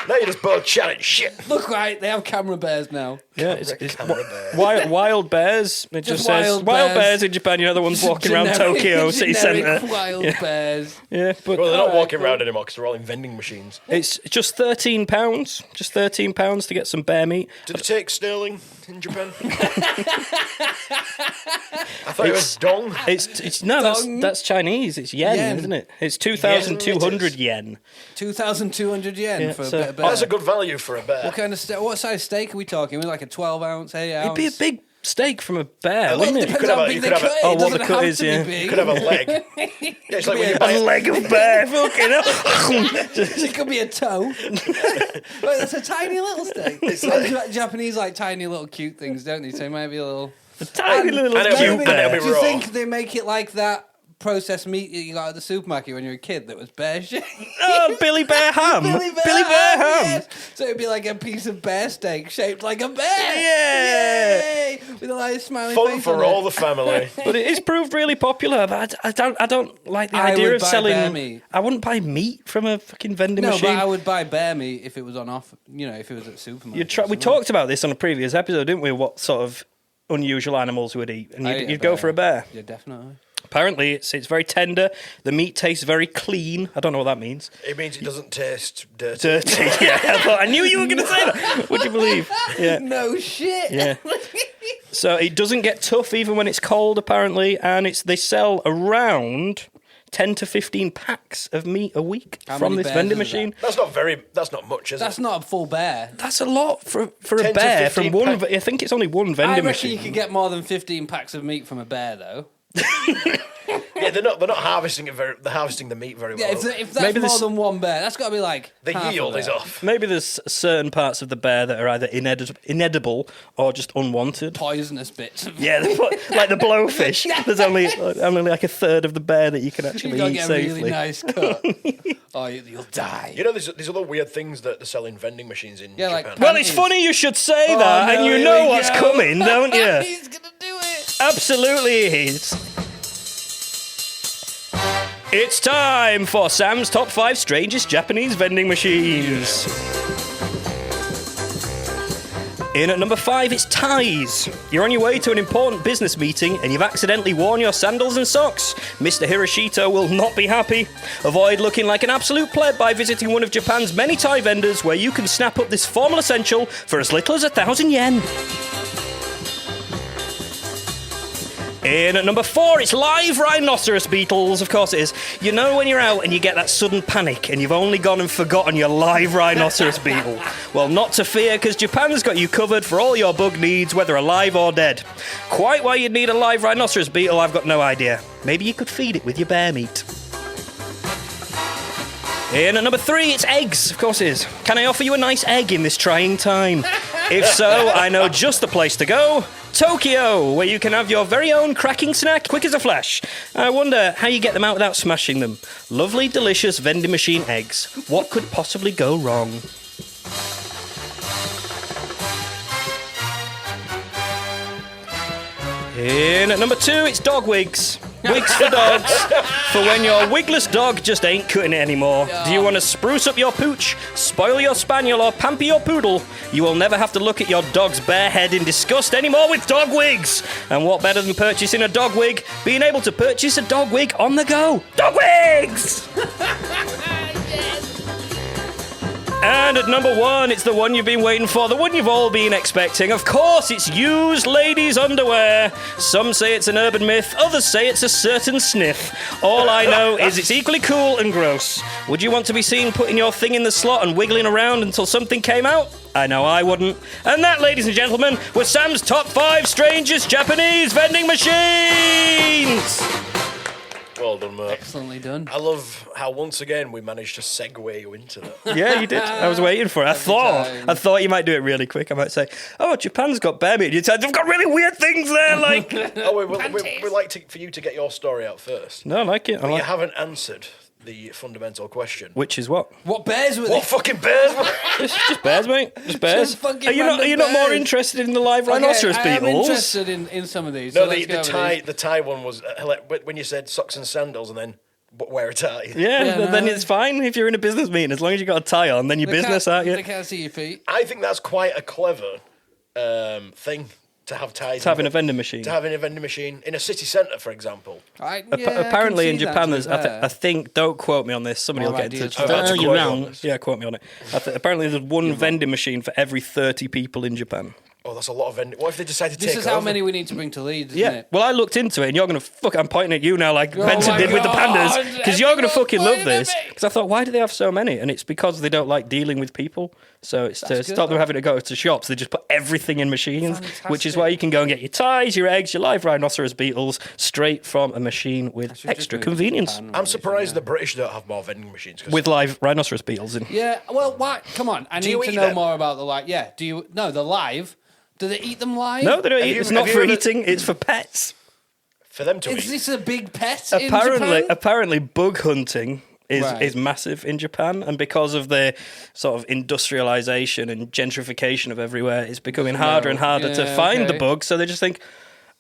Now you're just both chatting shit. Look, right, they have camera bears now. Yeah, it's Camera bear. wild bears. It just says wild wild bears. bears in Japan. You know the ones walking around Generic- Tokyo city generic centre. wild bears. Yeah, but Well, they're not Alright, walking cool. around anymore because they're all in vending machines. it's just £13. Just £13 to get some bear meat. Do they take sterling in Japan? I thought it was dong. It's no, Dong. that's Chinese. It's yen, Yen. isn't it? It's 2,200 yen. 2,200 yen Yeah, for so- a bit of bear. Oh, that's a good value for a bear. What kind of what size steak are we talking? We're like a 12 ounce, 8 ounce. It'd be a big steak from a bear, Well, wouldn't it it? depends could how have a- big you they could cut have it. a- oh, It what doesn't the cut have is, to yeah. be big. You could have a leg. Yeah, it's like when you A buy leg of bear, fucking hell. It could be a toe. Wait, that's a tiny little steak. Japanese like tiny little cute things, don't they? So it might be a little. Tiny little and it'll cute be- bear. and it'll Do you raw. think they make it like that processed meat that you got at the supermarket when you were a kid that was bear shit? Oh, Billy Bear Ham. Billy Bear Ham. yes. So it'd be like a piece of bear steak shaped like a bear. Yeah. Yay! With a like smiling fun face for on all it. the family. But it is proved really popular. But I don't like the I idea would of buy selling. bear meat. I wouldn't buy meat from a fucking vending No, machine. but I would buy bear meat if it was on offer. You know, if it was at supermarket. We talked about this on a previous episode, didn't we? What sort of unusual animals would eat, and I eat a you'd go for a bear. Yeah, definitely. Apparently, it's very tender. The meat tastes very clean. I don't know what that means. It means it doesn't taste dirty. Dirty. Yeah, I knew you were going to say that. Would you believe? Yeah. No shit. Yeah. So it doesn't get tough even when it's cold, apparently, and they sell around 10 to 15 packs of meat a week How from many this bears vending is that? machine. That's not much, is That's it? not a full bear. That's a lot for 10 a to bear from 15 one. pack. I think it's only one I vending reckon machine. you could get more than 15 packs of meat from a bear, though. Yeah, they're not harvesting it very. They're harvesting the meat very well. Yeah, if that's Maybe more this- than one bear, that's got to be like the half a yield is bear. off. Maybe there's certain parts of the bear that are either inedible or just unwanted. Poisonous bits. Yeah, like the blowfish. There's only like a third of the bear that you can You've actually got to eat get a safely. really nice cut. Oh, you'll die. You know, there's other weird things that they're selling vending machines in Yeah, like Japan. Well, it's funny you should say Oh, that, no, and you here know we what's go. coming, don't you? He's going to do it. Absolutely it is. It's time for Sam's top 5 strangest Japanese vending machines. In at number 5, it's ties. You're on your way to an important business meeting and you've accidentally worn your sandals and socks. Mr. Hiroshito will not be happy. Avoid looking like an absolute pleb by visiting one of Japan's many tie vendors where you can snap up this formal essential for as little as 1,000 yen. In at number 4, it's live rhinoceros beetles. Of course it is. You know when you're out and you get that sudden panic and you've only gone and forgotten your live rhinoceros beetle? Well, not to fear, because Japan's got you covered for all your bug needs, whether alive or dead. Quite why you'd need a live rhinoceros beetle, I've got no idea. Maybe you could feed it with your bear meat. In at number 3, it's eggs. Of course it is. Can I offer you a nice egg in this trying time? If so, I know just the place to go. Tokyo, where you can have your very own cracking snack quick as a flash. I wonder how you get them out without smashing them. Lovely, delicious vending machine eggs. What could possibly go wrong? In at number 2, it's dog wigs. Wigs for dogs. For when your wigless dog just ain't cutting it anymore. Do you want to spruce up your pooch, spoil your spaniel, or pamper your poodle? You will never have to look at your dog's bare head in disgust anymore with dog wigs. And what better than purchasing a dog wig? Being able to purchase a dog wig on the go. Dog wigs! And at number 1, it's the one you've been waiting for, the one you've all been expecting. Of course, it's used ladies' underwear. Some say it's an urban myth, others say it's a certain sniff. All I know is it's equally cool and gross. Would you want to be seen putting your thing in the slot and wiggling around until something came out? I know I wouldn't. And that, ladies and gentlemen, was Sam's top 5 strangest Japanese vending machines. Well done, Mark. Excellently done. I love how once again we managed to segue you into that. Yeah, you did. I was waiting for it. I thought you might do it really quick. I might say, "Oh, Japan's got bear meat." You'd say, "They've got really weird things there." Like, we like for you to get your story out first. No, I like it. But you haven't answered the fundamental question. Which is what? What bears were What they? fucking bears? It's just bears, mate. Just bears. Just fucking Are you not more bears. interested in the live rhinoceros I am beetles? interested in some of these. No, so let's go over these. the tie one was when you said socks and sandals and then wear a tie. Yeah, then no. it's fine if you're in a business meeting. As long as you got a tie on, then you're business, aren't you? They can't see your feet. I think that's quite a clever thing to have ties. To having a vending machine. To having a vending machine in a city centre, for example. Apparently in Japan, there's I think. Don't quote me on this. Somebody will get into it. That's a You're quote wrong. on this. Yeah, quote me on it. Apparently, there's one vending machine for every 30 people in Japan. Oh, that's a lot of vending. What if they decided to This take is how over? many we need to bring to Leeds, isn't Yeah. it? Well, I looked into it, and you're gonna I'm pointing at you now, like Oh Benson my did with the God, pandas, because you're gonna everyone fucking love pointed at this. me. Because I thought, why do they have so many? And it's because they don't like dealing with people. So it's to That's stop good, them though. having to go to shops. They just put everything in machines, which is Fantastic. why you can go and get your ties, your eggs, your live rhinoceros beetles straight from a machine with Should extra just move to convenience. Japan, I'm really, surprised yeah. the British don't have more vending machines. 'Cause With live rhinoceros beetles in. Yeah, well, why? Come on, I need you to eat know them? more about the live. Yeah, do you? No, the live. Do they eat them live? No, they don't eat. you- It's have not you for ever- eating. It's for pets. for them to Is eat. this a big pet in Apparently, Japan? apparently, bug hunting is Right. massive in Japan, and because of the sort of industrialization and gentrification of everywhere, it's becoming harder and harder to Yeah, find the okay. bugs. So they just think,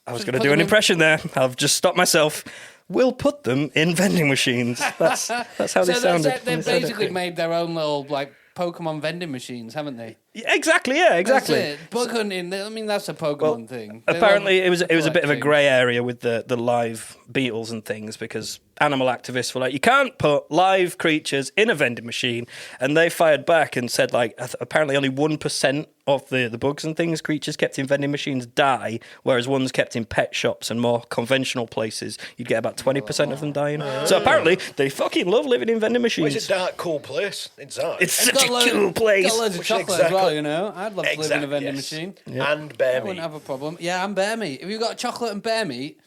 I was Just going to put do them an in- impression there. I've just stopped myself. We'll put them in vending machines. That's how they So sounded. they've when they said it. basically made their own little like Pokemon vending machines, haven't they? Yeah, exactly. Yeah, exactly. That's it. Bug hunting. I mean, that's a Pokemon thing. They Apparently, love it was a bit of a collecting. grey area with the live beetles and things, because animal activists were like, you can't put live creatures in a vending machine, and they fired back and said like apparently only 1% of the bugs and things creatures kept in vending machines die, whereas ones kept in pet shops and more conventional places you'd get about 20% of them dying. So apparently they fucking love living in vending Well, machines. it's a dark, cool place inside. It's It's such a got cool place. Got loads of Which chocolate as exactly- well, you know. I'd love to live in a vending yes. machine. And bear I meat. wouldn't have a problem. Yeah, and bear meat. If you've got chocolate and bear meat,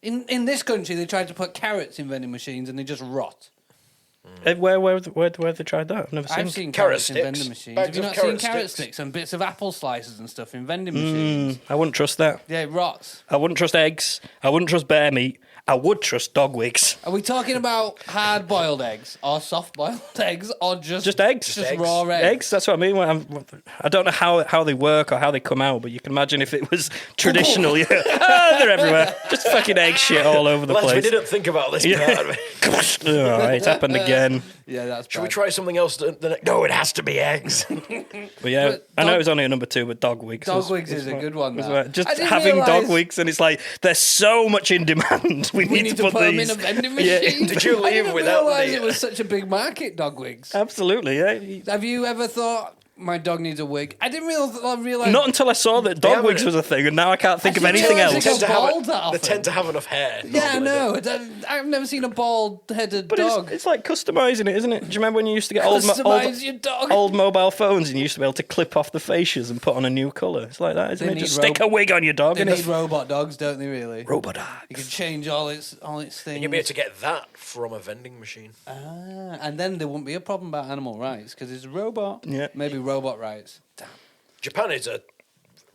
in this country they tried to put carrots in vending machines and they just rot. Where have they tried that? I've never seen. I've seen Carrot carrots in sticks. vending machines. Bags Have you of not seen carrot carrot sticks. sticks and bits of apple slices and stuff in vending machines? I wouldn't trust that. Yeah, it rots. I wouldn't trust eggs. I wouldn't trust bear meat. I would trust dog wigs. Are we talking about hard-boiled eggs or soft-boiled eggs or just eggs. Just eggs. raw eggs. Eggs, that's what I mean. I don't know how they work or how they come out, but you can imagine if it was traditional. Yeah. They're everywhere. Just fucking egg shit all over the Lads, we place. didn't think about this Yeah. part of it. Oh, it's happened again. Yeah, that's Should we bad. try something else? No, it has to be eggs. But yeah, But I know dog- it was only a number 2, but dog wigs. Dog wigs is a good one. was that. right. Just I didn't having dog realise wigs, and it's like they're so much in demand. We We need to put them these. in a vending Yeah. machine. Did you I leave didn't without realise the- it was such a big market, dog wigs. Absolutely, yeah. Have you ever thought my dog needs a wig? I didn't realise. Not until I saw that dog haven't- wigs was a thing, and now I can't think of didn't anything realise else. it got bald that They often. tend to have enough hair. Yeah, I normally, know. I've never seen a bald-headed But dog. it's like customizing it, isn't it? Do you remember when you used to get Customise your dog. old mobile phones and you used to be able to clip off the fascias and put on a new colour? It's like that, isn't They it? Just need stick a wig on your dog They and need it's robot dogs, don't they? Really? robot You can dogs. change all its things. You'll be able to get that from a vending machine. And then there won't be a problem about animal rights because it's a robot. Yeah. Maybe robot rights. Damn. Japan is a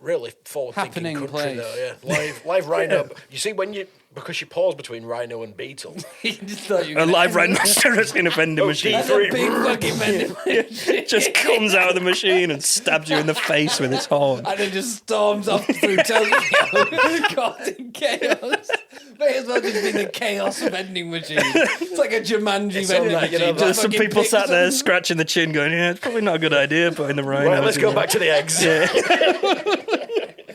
really forward-thinking Happening country, place. though. Yeah, live rhino. You see, because you pause between rhino and beetle. You just thought you were A gonna live end it. rhinoceros in a vending machine. That's a big fucking vending machine. Just comes out of the machine and stabs you in the face with its horn. And then just storms off through Tokyo, caught in chaos. May as well just be the chaos vending machine. It's like a Jumanji It's vending all right, you machine. know, There's some Fucking people picks sat there them. scratching the chin going, yeah, it's probably not a good idea putting the rhinos Right, let's in go there." back to the eggs.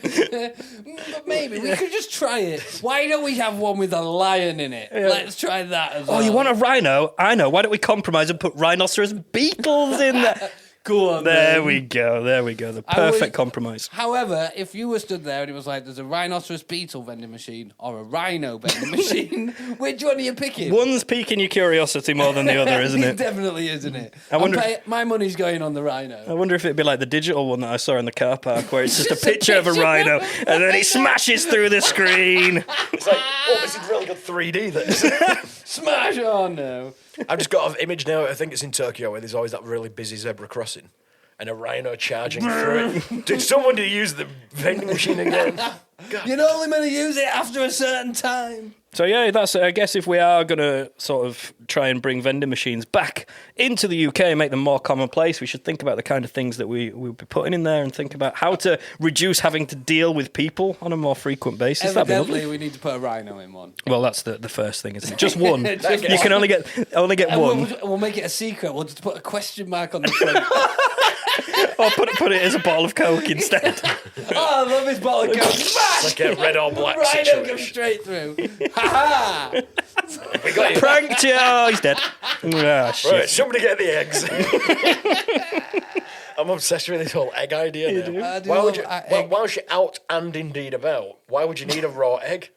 But maybe we could just try it. Why don't we have one with a lion in it? Let's try that as well. Oh, you want a rhino? I know. Why don't we compromise and put rhinoceros beetles in there? Go on, There then. we go. There we go. The I would- perfect compromise. However, if you were stood there and it was like there's a rhinoceros beetle vending machine or a rhino vending machine, which one are you picking? One's piquing your curiosity more than the other, isn't It it? definitely is, isn't it? I wonder- My money's going on the I rhino. wonder if it'd be like the digital one that I saw in the car park, where it's just a Just a picture of a picture rhino, of a and then it smashes through the screen. It's like, oh, this is really good 3D. This. Smash! Oh no! I've just got an image now. I think it's in Tokyo where there's always that really busy zebra crossing, and a rhino charging through it. Did someone use the vending machine again? You're not only meant to use it after a certain time. So yeah, that's. I guess if we are going to sort of try and bring vending machines back into the UK and make them more commonplace, we should think about the kind of things that we'll be putting in there and think about how to reduce having to deal with people on a more frequent basis. That'd be lovely. Evidently, we need to put a rhino in one. Well, that's the first thing, isn't it? Just one. Just You can only get And one. we'll make it a secret. We'll just put a question mark on the front. Or put it as a bottle of Coke instead. Oh, I love this bottle of Coke. Smash! Like a red or black Rhino situation. comes straight through. Ha ha! We got you. Pranked you. Oh, he's dead. Ah, shit. Right, somebody get the eggs. I'm obsessed with this whole egg idea now. I do Why would love you? egg. Whilst you're out and indeed about, why would you need a raw egg?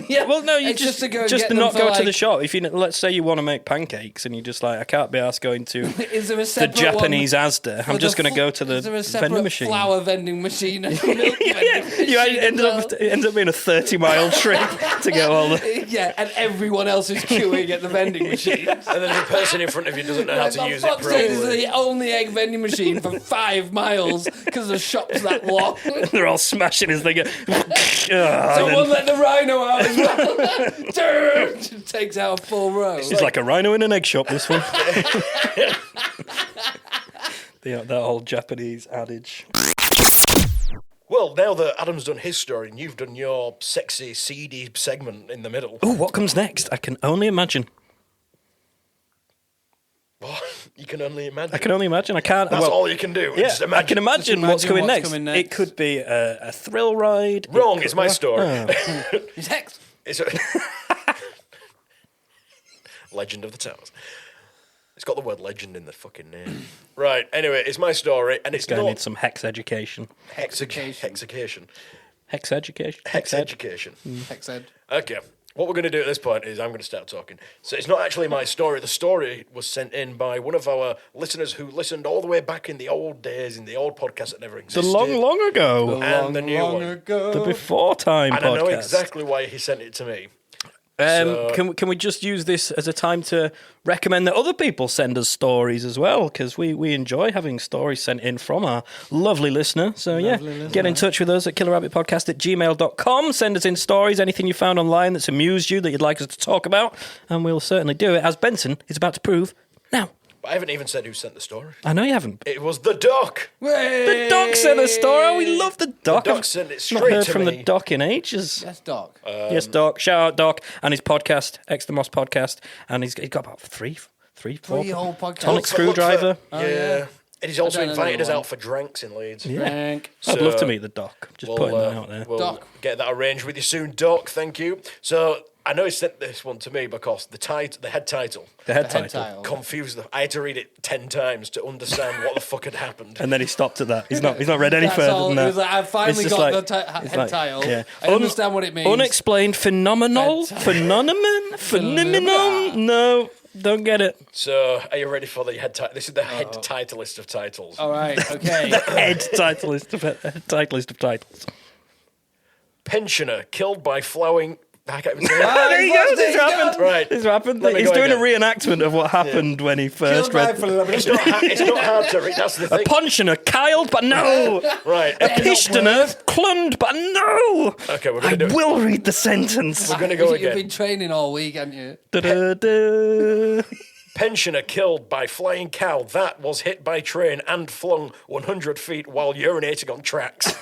Yeah, Well, no, you it's just to go and just get to them not for, go to the like- shop. If you let's say you want to make pancakes and you just like I can't be asked going to Is there a the separate Japanese one Asda. for I'm just the going to go to the Is there a separate vending machine. flour vending machine and a milk vending machine? You as well? it ends up being a 30-mile trip to get all the. Yeah, and everyone else is queuing at the vending machine. And then the person in front of you doesn't know how to use it Fox is properly. the only egg vending machine for 5 miles because the shop's that long. They're all smashing as they go. Someone let the rhino out as well. Just takes out a full row. It's like a rhino in an egg shop. This one. That old Japanese adage. Well, now that Adam's done his story and you've done your sexy, seedy segment in the middle, Oh, what comes next? I can only imagine. you can only imagine. I can only imagine. I can't. That's well, all you can do. Yeah, Just I imagine. can imagine what's imagine coming what's next. coming next. It could be a thrill ride. Wrong, it's my story. He's hexed. It's a Legend of the Towers. It's got the word legend in the fucking name. Right, anyway, it's my story, and it's This guy not needs some hex education. hexecation. Hex education. Hex ed. education. Hex ed. Okay. What we're going to do at this point is I'm going to start talking. So it's not actually my story. The story was sent in by one of our listeners who listened all the way back in the old days, in the old podcast that never The existed. long ago. And the new one. Ago. The before time And podcast. I know exactly why he sent it to me. Can we just use this as a time to recommend that other people send us stories as well? Because we enjoy having stories sent in from our lovely listener. So get in touch with us at killerrabbitpodcast@gmail.com. Send us in stories, anything you found online that's amused you that you'd like us to talk about, and we'll certainly do it, as Benson is about to prove now. But I haven't even said who sent the story. I know you haven't. It was the doc. The doc sent a story. Oh, we love the doc. The doc I've sent it not straight heard to from me. the doc in ages. Yes, Doc. Yes, Doc. Shout out Doc and his podcast, X the Moss Podcast, and he's got about 3, 4. Three whole podcasts. Tonic screwdriver. Yeah. And he's also I don't know invited us one. out for drinks in Leeds. Drink. I'd love to meet the doc. Just putting that out there. We'll Doc. get that arranged with you soon, Doc. Thank you. So I know he sent this one to me because the head title The head Head title. tile. confused them. I had to read it 10 times to understand what the fuck had happened. And then he stopped at that. He's not read any That's further all. than He that. was like, I've finally It's just got like- the it's head like- tile. yeah. I understand what it means. Unexplained phenomenal? Head tile. Phenomenon? No, don't get it. So are you ready for the head title? This is the head title list of titles. All right, okay. Head titleist of titles. Pensioner killed by flowing... I can't even say Ah, it. There he he's goes. lost it, It's he's happened. gone. Right. It's happened. Let me He's go doing a again. reenactment of what happened when he first read. It's not hard to read. That's the A thing. pensioner killed, but no. Right. A pistoner clunned, but no. Okay, we're I going to do it. will read the sentence. We're going to go You've again. been training all week, haven't you? Da-da-da. Pensioner killed by flying cow that was hit by train and flung 100 feet while urinating on tracks.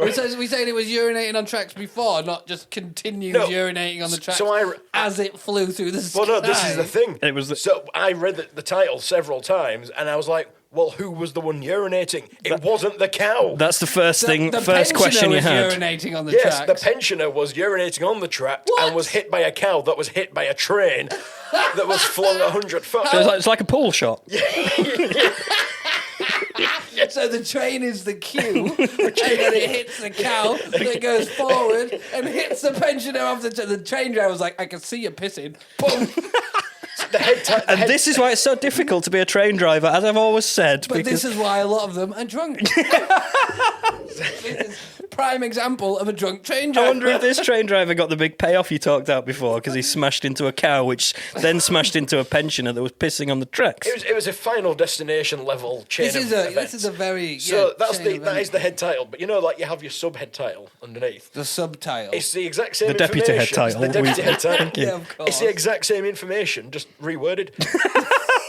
We saying it was urinating on tracks before, not just continued No. urinating on the tracks So as it flew through the sky. Well, no, this is the thing. It was the- So I read the title several times, and I was like, "Well, who was the one urinating? It wasn't the cow." That's the first thing. The First question you pensioner was had. urinating on the Yes, tracks. the pensioner was urinating on the track What? and was hit by a cow that was hit by a train that was flung 100 foot. So it's like a pool shot. So the train is the cue, and then it hits the cow that goes forward and hits the pensioner off the train driver's like, I can see you pissing. Boom. And this is why it's so difficult to be a train driver, as I've always said. But because this is why a lot of them are drunk. This is prime example of a drunk train I driver. wonder if this train driver got the big payoff you talked about before, because he smashed into a cow, which then smashed into a pensioner that was pissing on the tracks. It was a Final Destination level chain This is of a events. very So yeah, chain that event. is the head title, but you know, like you have your subhead title underneath. The subtitle. It's the exact same The deputy head information. title. The deputy head title. Thank you. Yeah, of course. It's the exact same information, just reworded.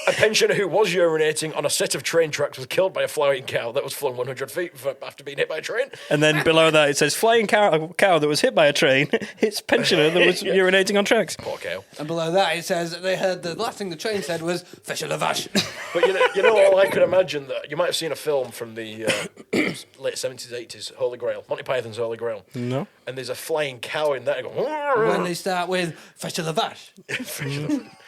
A pensioner who was urinating on a set of train tracks was killed by a flying cow that was flung 100 feet after being hit by a train. And then below that it says, flying cow that was hit by a train hits pensioner that was urinating on tracks. Poor cow. And below that it says they heard the last thing the train said was fish a lavash. But you know, all I could imagine that you might have seen a film from the late 70s, 80s, Holy Grail, Monty Python's Holy Grail. No. And there's a flying cow in there. When they start with fish a lavash.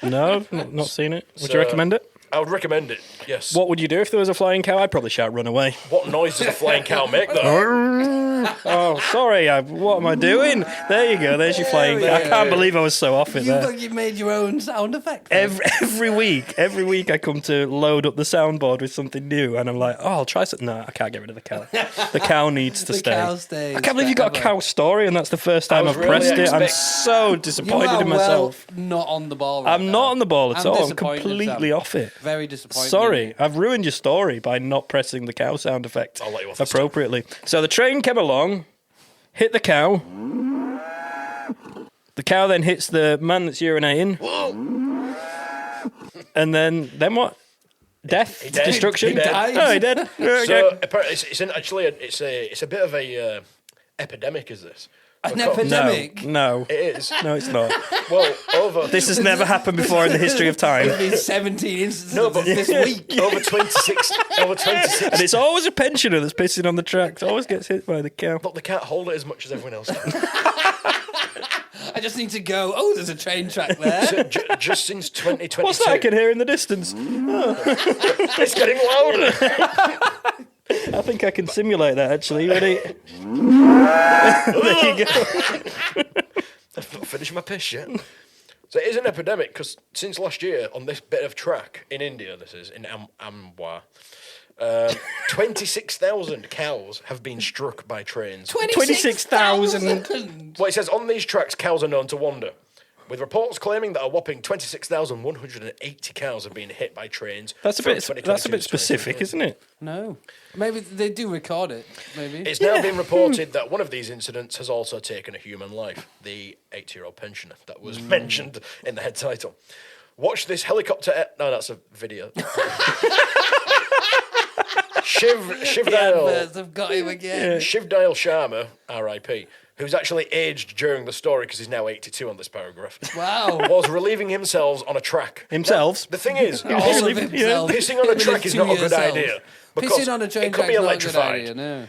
No, not seen it. Would you recommend it? I would recommend it, yes. What would you do if there was a flying cow? I'd probably shout, run away. What noise does a flying cow make, though? Oh, sorry. What am I doing? There you go. There's your flying cow. I can't believe I was so off it You there. thought you made your own sound effect. Every week I come to load up the soundboard with something new, and I'm like, oh, I'll try something. No, I can't get rid of the cow. The cow needs to The stay. cow stays I can't believe you got a forever. cow story, and that's the first time was I've really pressed it. I'm expect- so You disappointed are in myself. well not on the ball. Right I'm now. not on the ball at all. I'm disappointed, completely Sam. off it. Very disappointed. Sorry, I've ruined your story by not pressing the cow sound effect I'll let you off this appropriately. So the train came along, hit the cow. The cow then hits the man that's urinating. And then what? Death, He dead. destruction. He dead. Oh, he did. Okay. So apparently, it's a bit of a epidemic. Is this? An Because- epidemic. No, It is. no, it's not. Well, over This has never happened before in the history of time. There's been 17 instances No, of but- this week. over 26. And it's always a pensioner that's pissing on the tracks. Always gets hit by the cow. Look, they can't hold it as much as everyone else can. I just need to go, oh, there's a train track there. So, just since 2022, What's that I can hear in the distance? it's getting louder. I think I can simulate that, actually. Ready? There you go. I've not finished my piss yet. So it is an epidemic because since last year on this bit of track in India, this is in Amwar, 26,000 cows have been struck by trains. 26,000. Well, it says on these tracks, cows are known to wander, with reports claiming that a whopping 26,180 cows have been hit by trains. That's a from bit 2022 to specific, 2023. isn't it? No. Maybe they do record it. Maybe. It's now been reported that one of these incidents has also taken a human life, the 80-year-old pensioner that was mentioned in the head title. Watch this helicopter... No, that's a video. Shivdale. I've got him again. Shivdale Sharma, R.I.P., who's actually aged during the story because he's now 82 on this paragraph. Wow. Was relieving himself on a track. Himself? Now, the thing is, All of himself. pissing on a track is not a good idea. Pissing on a train it could track be is not a good electrified. idea, no.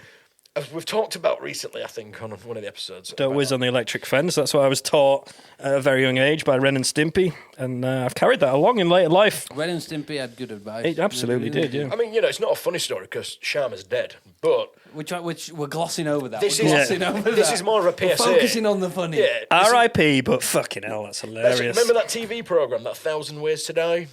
As we've talked about recently, I think, on one of the episodes. Don't whiz on the electric fence. That's what I was taught at a very young age by Ren and Stimpy, and I've carried that along in later life. Ren and Stimpy had good advice. It absolutely did, yeah. I mean, it's not a funny story because Sharma's dead, but... Which we're glossing over that. This This is more of a PSA. We're focusing on the funny. Yeah, R.I.P., but fucking hell, that's hilarious. Remember that TV programme, that 1,000 Ways to Die?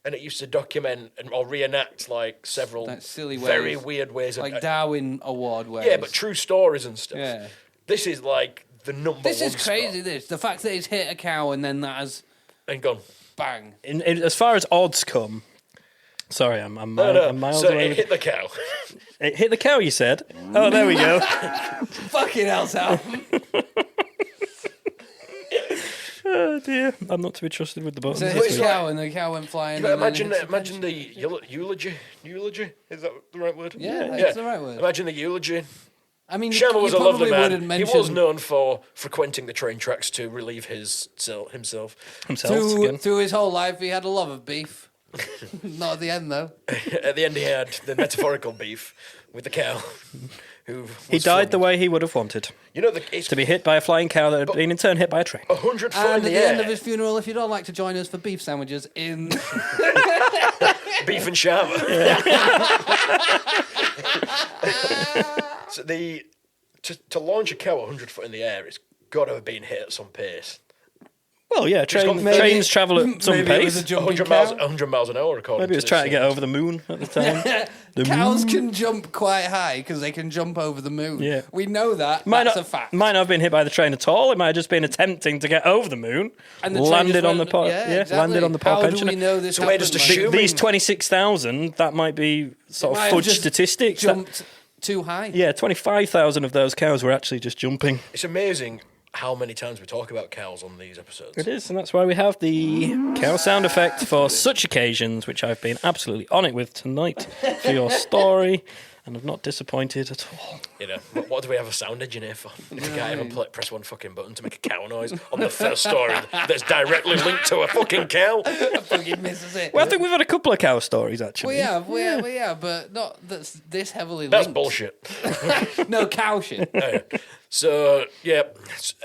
And it used to document or reenact like several silly ways. very weird ways. Like Darwin Award ways. Yeah, but true stories and stuff. Yeah. This is like the number one This is crazy, spot. The fact that he's hit a cow and then that has... And gone. Bang. As far as odds come... Sorry, I'm No. miles So away. it hit the cow. It hit the cow, you said? Oh, there we go. Fucking hell, Sal. Oh, dear. I'm not to be trusted with the buttons. So it this hit the week. cow and the cow went flying. But and then imagine it hit the eulogy. Eulogy? Is that the right word? Yeah, that's the right word. Imagine the eulogy. I mean, Sharma was a lovely man. wouldn't mention... He was known for frequenting the train tracks to relieve himself. Through his whole life, he had a love of beef. Not at the end, though. At the end, he had the metaphorical beef with the cow. He died the way he would have wanted. To be hit by a flying cow that had been in turn hit by a train. 100 foot And in at the the air. end of his funeral, if you'd all like to join us for beef sandwiches in... Beef and Sharma. So to launch a cow 100 foot in the air, it's got to have been hit at some pace. Well, yeah, trains travel at some maybe it was pace. a jumping 100 miles an hour, according Maybe it was to trying to this, get over the moon at the time. Cows can jump quite high because they can jump over the moon. Yeah. We know that. Might That's not, a fact. Might not have been hit by the train at all. It might have just been attempting to get over the moon. And the train landed just on the went- pot. yeah, exactly. Landed on the pot How pensioner. do we know this So we're just happened, assuming- These 26,000, that might be sort Might of have fudged just statistics. Jumped too high. Yeah, 25,000 of those cows were actually just jumping. It's amazing how many times we talk about cows on these episodes. It is, and that's why we have the cow sound effect for such occasions, which I've been absolutely on it with tonight for your story, and have not disappointed at all. What do we have a sound engineer for? If you can't even press one fucking button to make a cow noise on the first story that's directly linked to a fucking cow. Fucking misses it. Well, I think we've had a couple of cow stories, actually. We have, but not that's this heavily That's linked. bullshit. No, cow shit. So, yeah,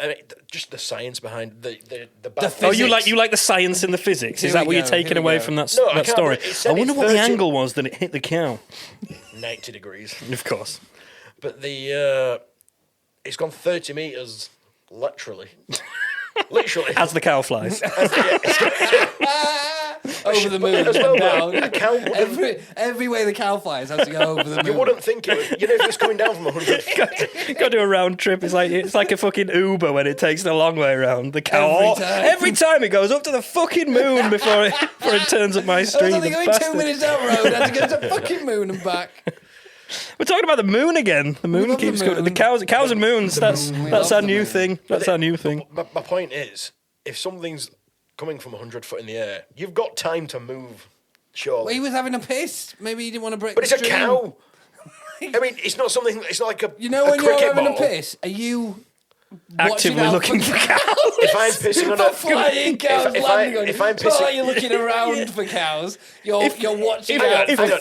I mean, just the science behind the bad Oh, you Physics. like the science and the physics? Is Here that we what you're go, taking here we away go. from that, No, I that can't, story? but it said I wonder it's what the 30 angle was that it hit the cow. 90 degrees. Of course. But it's gone 30 metres laterally. Literally. As the cow flies. Over the moon As well, and though, down. a cow wouldn't, Every way the cow flies has to go over the moon. you wouldn't think it would, if it was coming down from 100 Got to do a round trip. It's like a fucking Uber when it takes the long way around. The cow every time it goes up to the fucking moon before it turns up my I was street. only the going bastard. 2 minutes down the road. I had to go to the fucking moon and back. We're talking about the moon again. The moon love the keeps going. moon. The cows and moons. That's love our the new moon. thing. That's our new thing. My point is, if something's coming from 100 foot in the air, you've got time to move, surely. Well, he was having a piss. Maybe he didn't want to break But the it's a stream. cow. I mean, it's not something. It's not like a. You know a when you're cricket having ball. a piss, are you Actively out looking for cows. If I'm pissing on a flying cows if landing on you? if I'm It's not pissing, like you're looking around for cows. You're watching hang on, out for hang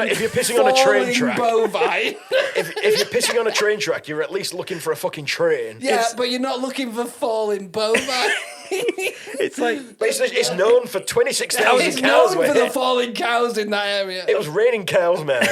on. If you're pissing on a train falling track, bovine. if you're pissing on a train track, you're at least looking for a fucking train. Yeah, but you're not looking for falling bovine. It's like But it's known for 26,000 It's cows. known for the Mate. falling cows in that area. It was raining cows, man.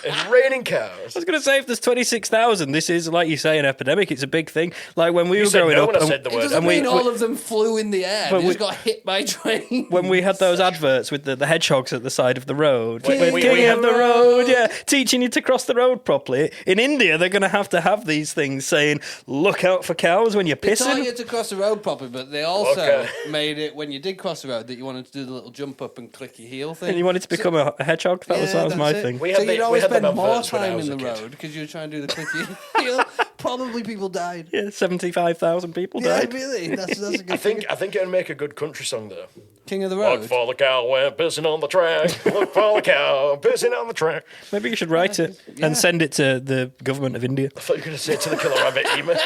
It's raining cows. I was going to say, if there's 26,000, this is, like you say, an epidemic. It's a big thing. Like when we were said growing no up, when I and- said the It word. doesn't and we- mean all of them flew in the air. But They we- just got hit by trains. when we had those adverts with the hedgehogs at the side of the road, King King of of the road, yeah, teaching you to cross the road properly. In India, they're going to have these things saying, "Look out for cows when you're They taught pissing." you to cross the road properly, but they also Okay. made it when you did cross the road that you wanted to do the little jump up and click your heel thing. And you wanted to become a hedgehog. That was Yeah, my that's it. thing. We So had you'd we always had them spend more adverts when I time was in a the kid. road because you were trying to do the clicky heel, Probably people died. Yeah, 75,000 people Yeah, died. really. That's a good I think it'd make a good country song though. King of the Road. Look for the cow, went pissing on the track. Look for the cow, pissing on the track. Maybe you should write it and send it to the government of India. I thought you were going to say to the Killer Rabbit email.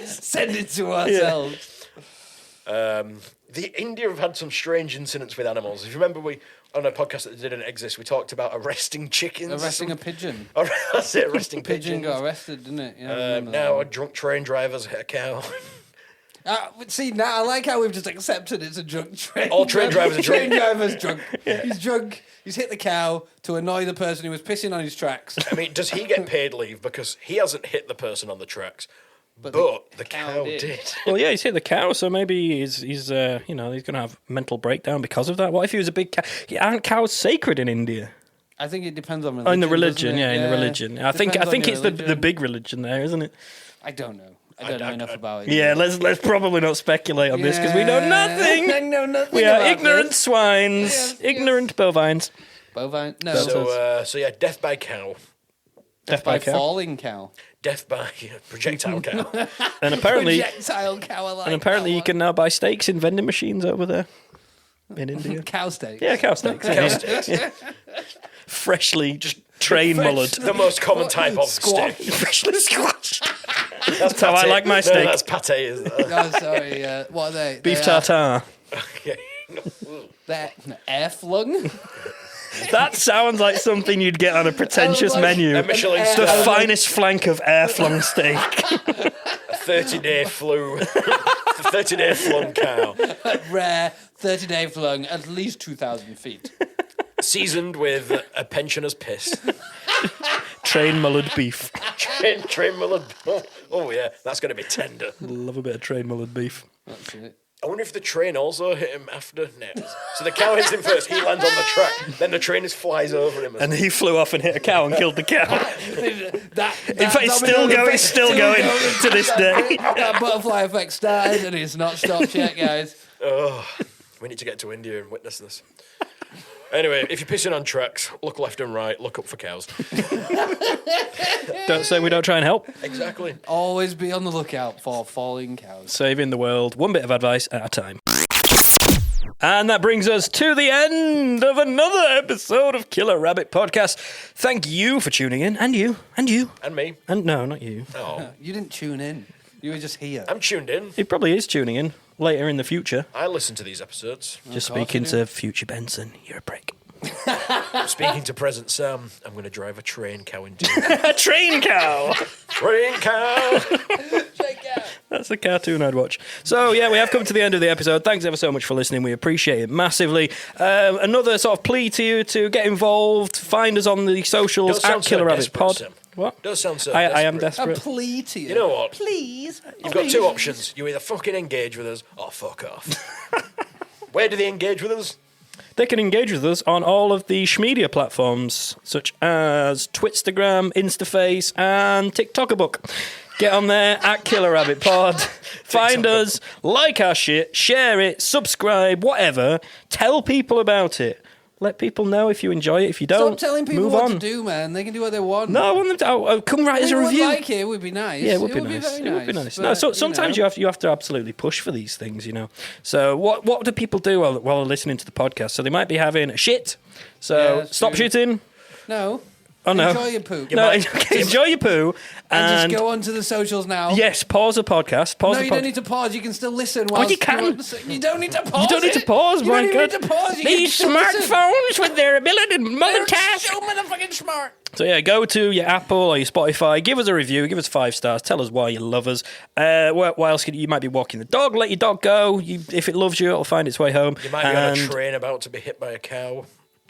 Send it to ourselves. The India have had some strange incidents with animals. If you remember, we on a podcast that didn't exist, we talked about arresting chickens. Arresting a pigeon. That's it, arresting Pigeon pigeons. got arrested, didn't it? Yeah, I remember that Now one. drunk train drivers hit a cow. See, now I like how we've just accepted it's a drunk train. All train drivers are drunk. Train driver's drunk. He's drunk. He's hit the cow to annoy the person who was pissing on his tracks. I mean, does he get paid leave because he hasn't hit the person on the tracks, but the cow did. Well, yeah, he's hit the cow, so maybe he's going to have mental breakdown because of that. What if he was a big cow? Aren't cows sacred in India? I think it depends on religion. Oh, in the religion, doesn't it? in the religion. I think Depends on it's your the religion. big religion there, isn't it? I don't know. I don't know enough about it. Yeah, let's probably not speculate on this because we know nothing. I know nothing. We are about ignorant this. swines, Yes, ignorant bovines. Bovine? No. So yeah, death by cow, Death by by cow. falling cow. death by projectile cow. And apparently, Projectile cow. I like you that can now buy steaks in vending machines over there in India. one. Cow steak. Yeah, cow steaks. Cow yeah. sticks. Freshly just train mullered. The most common type of Squash. steak. Freshly squashed. That's how I pate. like my No, steak. that's pate. Isn't it? Oh, sorry. What are they? Beef They are- tartare. They're air flung. That sounds like something you'd get on a pretentious like menu. A Michelin The star. finest flank of air-flung steak. 30-day flu. 30-day flung cow. Rare 30-day flung at least 2,000 feet. Seasoned with a pensioner's piss. Train mullered beef. Train mullered. Oh yeah, that's going to be tender. Love a bit of train mullered beef. That's it. I wonder if the train also hit him after. No. So the cow hits him first, he lands on the track, then the train just flies over him. And he flew off and hit a cow and killed the cow. In In fact, it's still going to this day. That butterfly effect started and it's not stopped yet, guys. Oh, we need to get to India and witness this. Anyway, if you're pissing on tracks, look left and right, look up for cows. Don't say we don't try and help. Exactly. Always be on the lookout for falling cows. Saving the world, one bit of advice at a time. And that brings us to the end of another episode of Killer Rabbit Podcast. Thank you for tuning in, and you, And me. and no, not you. Oh, You didn't tune in. You were just here. I'm tuned in. He probably is tuning in later in the future. I listen to these episodes. Just Of course speaking you do. to future Benson, you're a prick. Speaking to present Sam, I'm going to drive a train cow into A train cow! train cow. That's the cartoon I'd watch. So, yeah, we have come to the end of the episode. Thanks ever so much for listening. We appreciate it massively. Another sort of plea to you to get involved. Find us on the socials Don't sound at so Killer Rabbit desperate, Pod. Sam. What? Does sound so I am A desperate. plea to you. You know what? Please. You've got two options. You either fucking engage with us or fuck off. Where do they engage with us? They can engage with us on all of the Schmedia platforms, such as Twitstagram, Instaface, and TikTokabook. Get on there at Killer Rabbit Pod. Find us, like our shit, share it, subscribe, whatever. Tell people about it. Let people know if you enjoy it. If you don't, Stop telling people move what on. to do, man. They can do what they want. No, I want them to come write us a Anyone review. like it would be nice. Yeah, it would be nice. very It would be nice. but, No, so sometimes you have to absolutely push for these things, you know. So what do people do while they're listening to the podcast? So they might be having a shit. So that's stop true. shitting. No. Oh no. Enjoy your poop. No, enjoy your poo. And just go onto the socials now. Yes, pause the podcast. Pause No, the you don't need to pause. You can still listen. Oh, you can. You don't need to pause. You don't need to pause, You my don't God. even need to pause. You These can still listen. smartphones with their ability to multitask. So motherfucking smart. So yeah, go to your Apple or your Spotify, give us a review, give us 5 stars, tell us why you love us. What else could you might be walking the dog, let your dog go. If it loves you, it'll find its way home. You might be on a train about to be hit by a cow.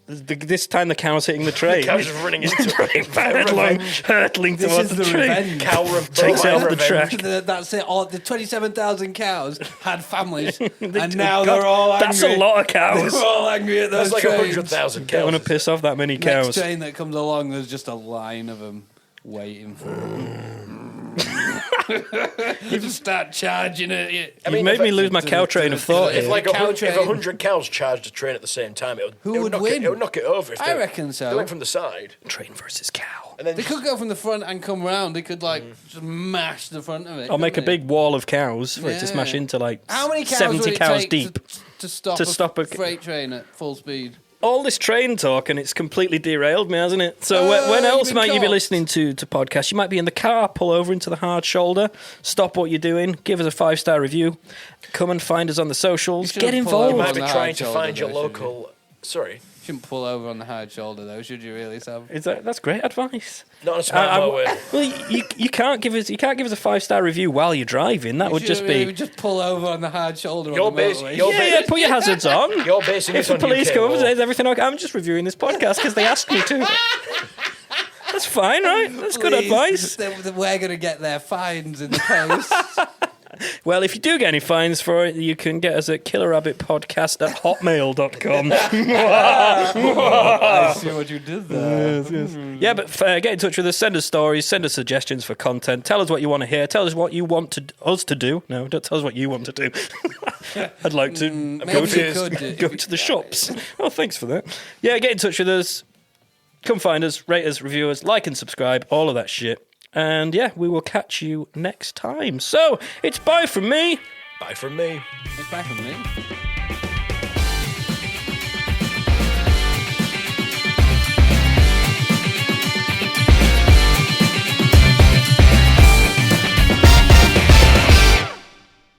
This time the cow's hitting the train. Cow's just running into it. Hurtling, hurtling This towards is the the train. revenge. Cow Takes it off the track. That's it. All the 27,000 cows had families, and now they're all angry. That's a lot of cows. They're all angry at those That's like trains. 100,000 Don't want to cows. piss off that many Next cows. train that comes along, there's just a line of them waiting for them. You just start charging it. You made me lose my cow train of thought. If here. like 100 cows charged a train at the same time, Who would win? It would knock it over. If I they- reckon so. They went from the side. Train versus cow. And then They could go from the front and come round. They could just mash the front of it. I'll make a couldn't they? big wall of cows for it to Yeah. smash into like How many cows 70 would it cows take deep. to stop to a stop a- freight train at full speed? All this train talk and it's completely derailed me, hasn't it? So when you've else been might you be caught. listening to podcasts? You might be in the car, pull over into the hard shoulder, stop what you're doing, give us a 5-star review, come and find us on the socials, You get shouldn't pull you involved. over might on be the trying hard to shoulder, find your though, should local. Sorry, Shouldn't pull over on the hard shoulder though, should you really, Sam? That's great advice. not on a smart motorway. Well, you can't give us a 5-star review while you're driving. That would You just should be really just pull over on the hard shoulder You're on the bas- motorway. you're yeah. Put your hazards on. You're basing If this the on police UK come and law. says everything okay, I'm just reviewing this podcast because they asked me to. That's fine, right? That's good Please, advice. We're going to get their fines in the post. Well, if you do get any fines for it, you can get us at killerrabbitpodcast@hotmail.com. I see what you did there. Yeah, but get in touch with us. Send us stories. Send us suggestions for content. Tell us what you want to hear. Tell us what you want us to do. No, don't tell us what you want to do. I'd like to go maybe you could do- go to the shops. Oh, thanks for that. Yeah, get in touch with us. Come find us, rate us, review us, like and subscribe, all of that shit. And yeah, we will catch you next time. So, it's bye from me. Bye from me. It's back on me.